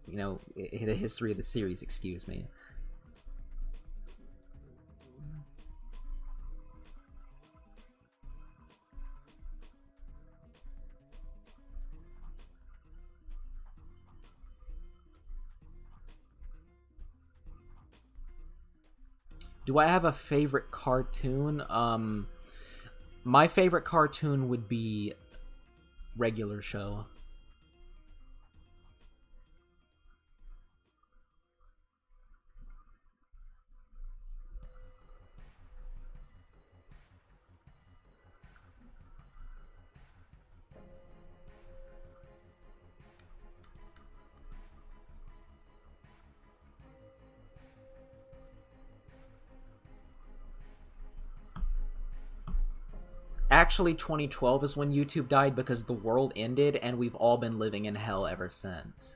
You know, the history of the series, excuse me. Do I have a favorite cartoon? My favorite cartoon would be Regular Show. Actually, 2012 is when YouTube died because the world ended and we've all been living in hell ever since.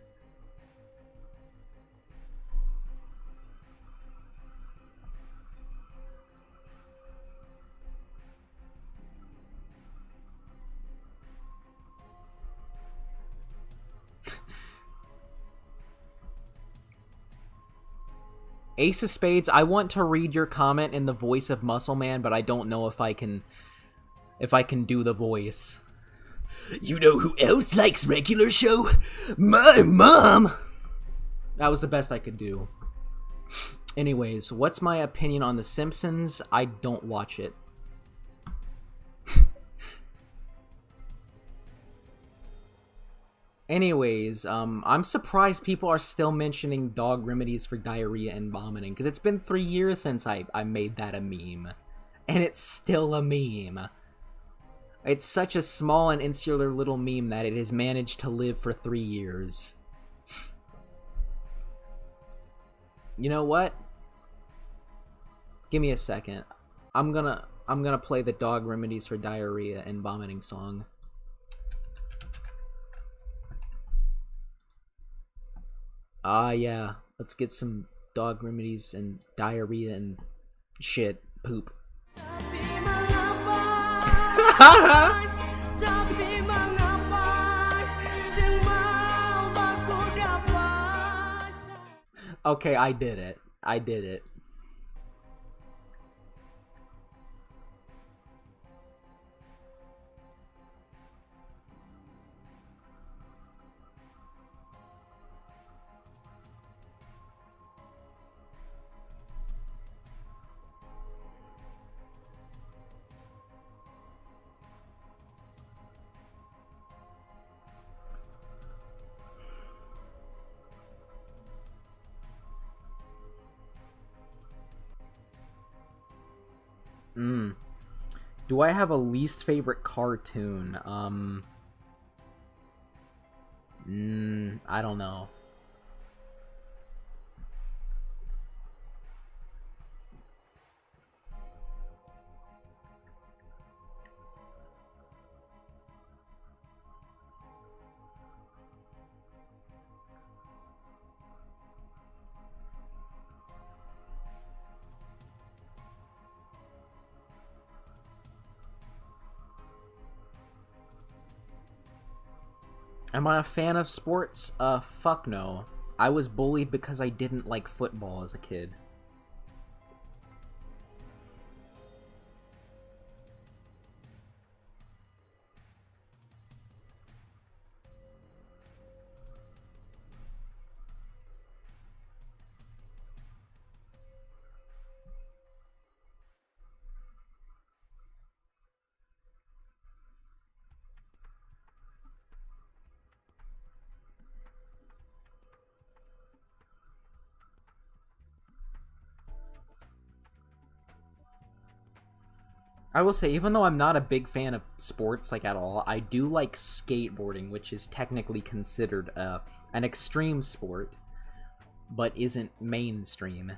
Ace of Spades, I want to read your comment in the voice of Muscle Man, but I don't know if I can do the voice. You know who else likes regular show? My mom! That was the best I could do. Anyways, what's my opinion on The Simpsons? I don't watch it. Anyways, I'm surprised people are still mentioning dog remedies for diarrhea and vomiting, because it's been 3 years since I made that a meme. And it's still a meme. It's such a small and insular little meme that it has managed to live for 3 years. You know what? Give me a second. I'm gonna play the dog remedies for diarrhea and vomiting song. Yeah. Let's get some dog remedies and diarrhea and shit. Poop. Okay, I did it. I did it. Do I have a least favorite cartoon? I don't know. Am I a fan of sports? Fuck no. I was bullied because I didn't like football as a kid. I will say, even though I'm not a big fan of sports, like, at all, I do like skateboarding, which is technically considered an extreme sport, but isn't mainstream.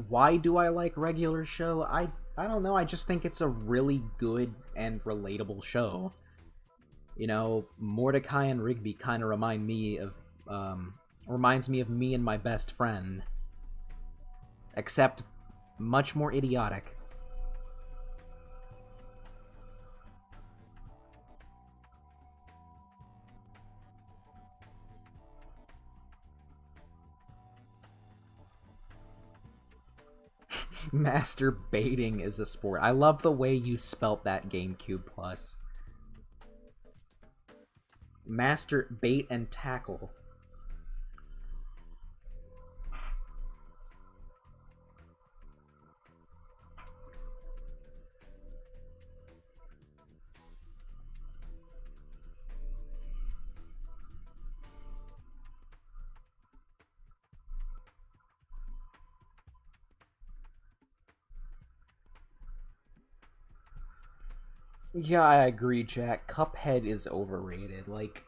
Why do I like regular show? I don't know, I just think it's a really good and relatable show. You know, Mordecai and Rigby kind of reminds me of me and my best friend. Except much more idiotic. Masturbating is a sport. I love the way you spelt that, GameCube Plus. Masturbate and tackle. Yeah, I agree, Jack. Cuphead is overrated. Like,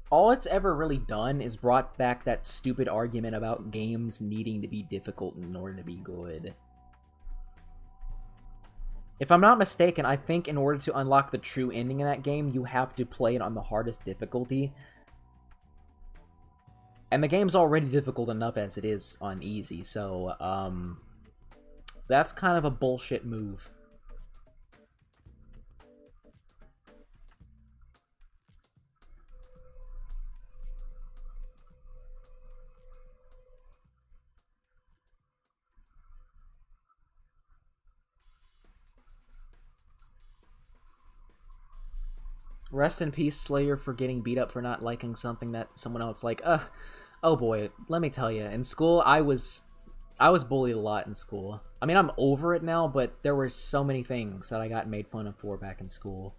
all it's ever really done is brought back that stupid argument about games needing to be difficult in order to be good. If I'm not mistaken, I think in order to unlock the true ending in that game, you have to play it on the hardest difficulty. And the game's already difficult enough as it is on easy, so, that's kind of a bullshit move. Rest in peace, Slayer, for getting beat up for not liking something that someone else liked. Oh boy, let me tell you, in school, I was bullied a lot in school. I mean, I'm over it now, but there were so many things that I got made fun of for back in school.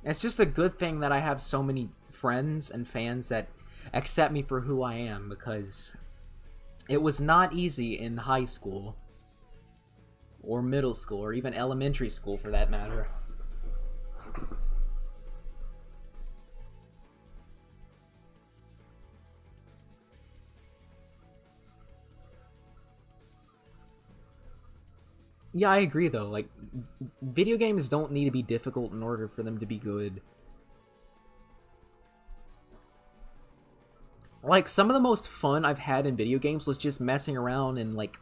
It's just a good thing that I have so many friends and fans that accept me for who I am, because it was not easy in high school, or middle school, or even elementary school for that matter. Yeah, I agree though. Like, video games don't need to be difficult in order for them to be good. Like, some of the most fun I've had in video games was just messing around and, like,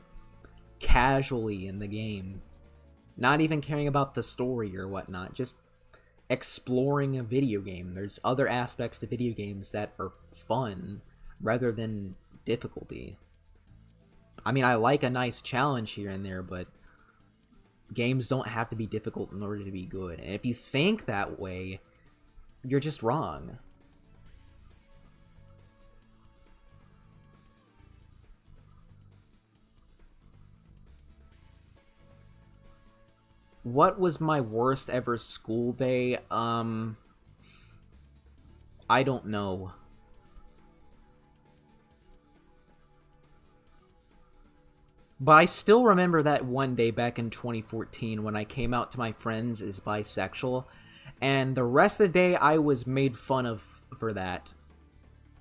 casually in the game. Not even caring about the story or whatnot. Just exploring a video game. There's other aspects to video games that are fun rather than difficulty. I mean, I like a nice challenge here and there, but games don't have to be difficult in order to be good. And if you think that way, you're just wrong. What was my worst ever school day? I don't know. But I still remember that one day back in 2014 when I came out to my friends as bisexual, and the rest of the day I was made fun of for that.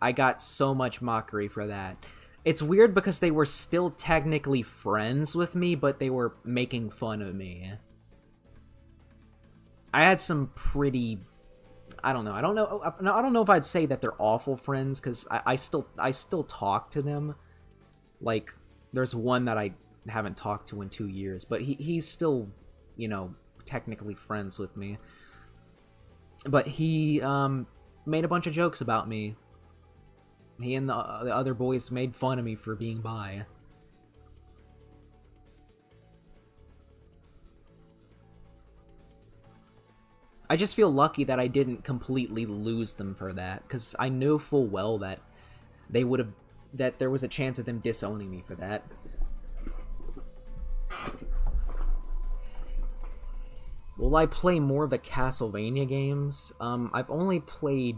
I got so much mockery for that. It's weird because they were still technically friends with me, but they were making fun of me. I had some pretty... I don't know. I don't know if I'd say that they're awful friends, because I still talk to them. Like, there's one that I haven't talked to in 2 years, but he's still, you know, technically friends with me. But he made a bunch of jokes about me. He and the other boys made fun of me for being bi. I just feel lucky that I didn't completely lose them for that, because I knew full well that they would have... that there was a chance of them disowning me for that. Will I play more of the Castlevania games? I've only played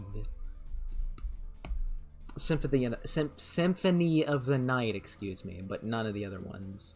Symphony of the Night, excuse me, but none of the other ones.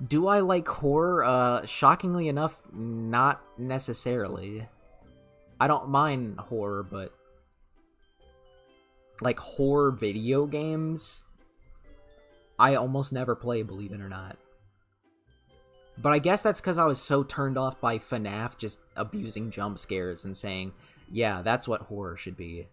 Do I like horror? Shockingly enough, not necessarily. I don't mind horror, but like horror video games, I almost never play, believe it or not. But I guess that's because I was so turned off by FNAF just abusing jump scares and saying, yeah, that's what horror should be.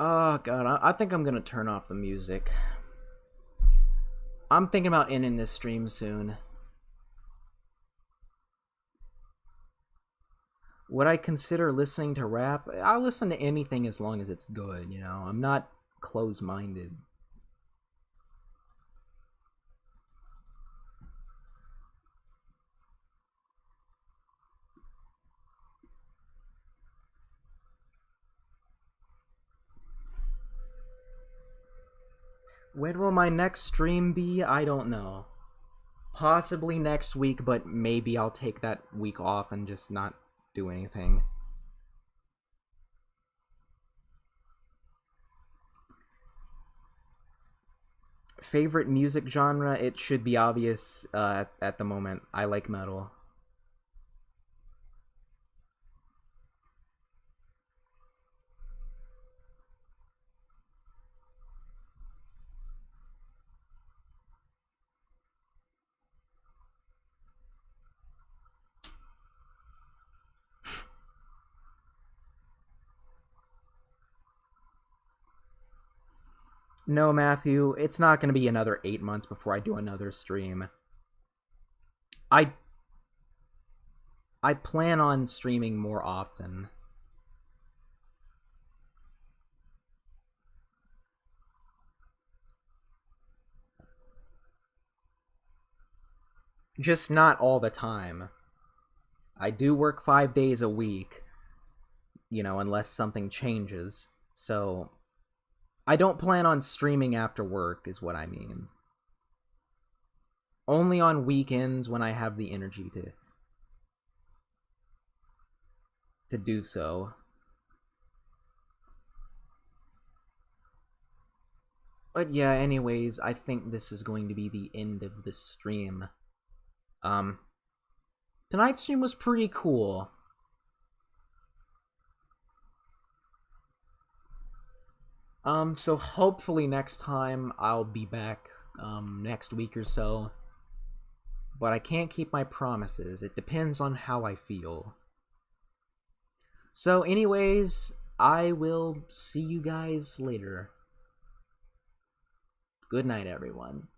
Oh god, I think I'm gonna turn off the music. I'm thinking about ending this stream soon. Would I consider listening to rap? I'll listen to anything as long as it's good, you know? I'm not close-minded. When will my next stream be? I don't know. Possibly next week, but maybe I'll take that week off and just not do anything. Favorite music genre? It should be obvious at the moment. I like metal. No, Matthew, it's not going to be another 8 months before I do another stream. I plan on streaming more often. Just not all the time. I do work 5 days a week, you know, unless something changes. So, I don't plan on streaming after work, is what I mean. Only on weekends when I have the energy to do so. But yeah, anyways, I think this is going to be the end of the stream. Tonight's stream was pretty cool. So hopefully next time I'll be back, next week or so. But I can't keep my promises. It depends on how I feel. So anyways, I will see you guys later. Good night, everyone.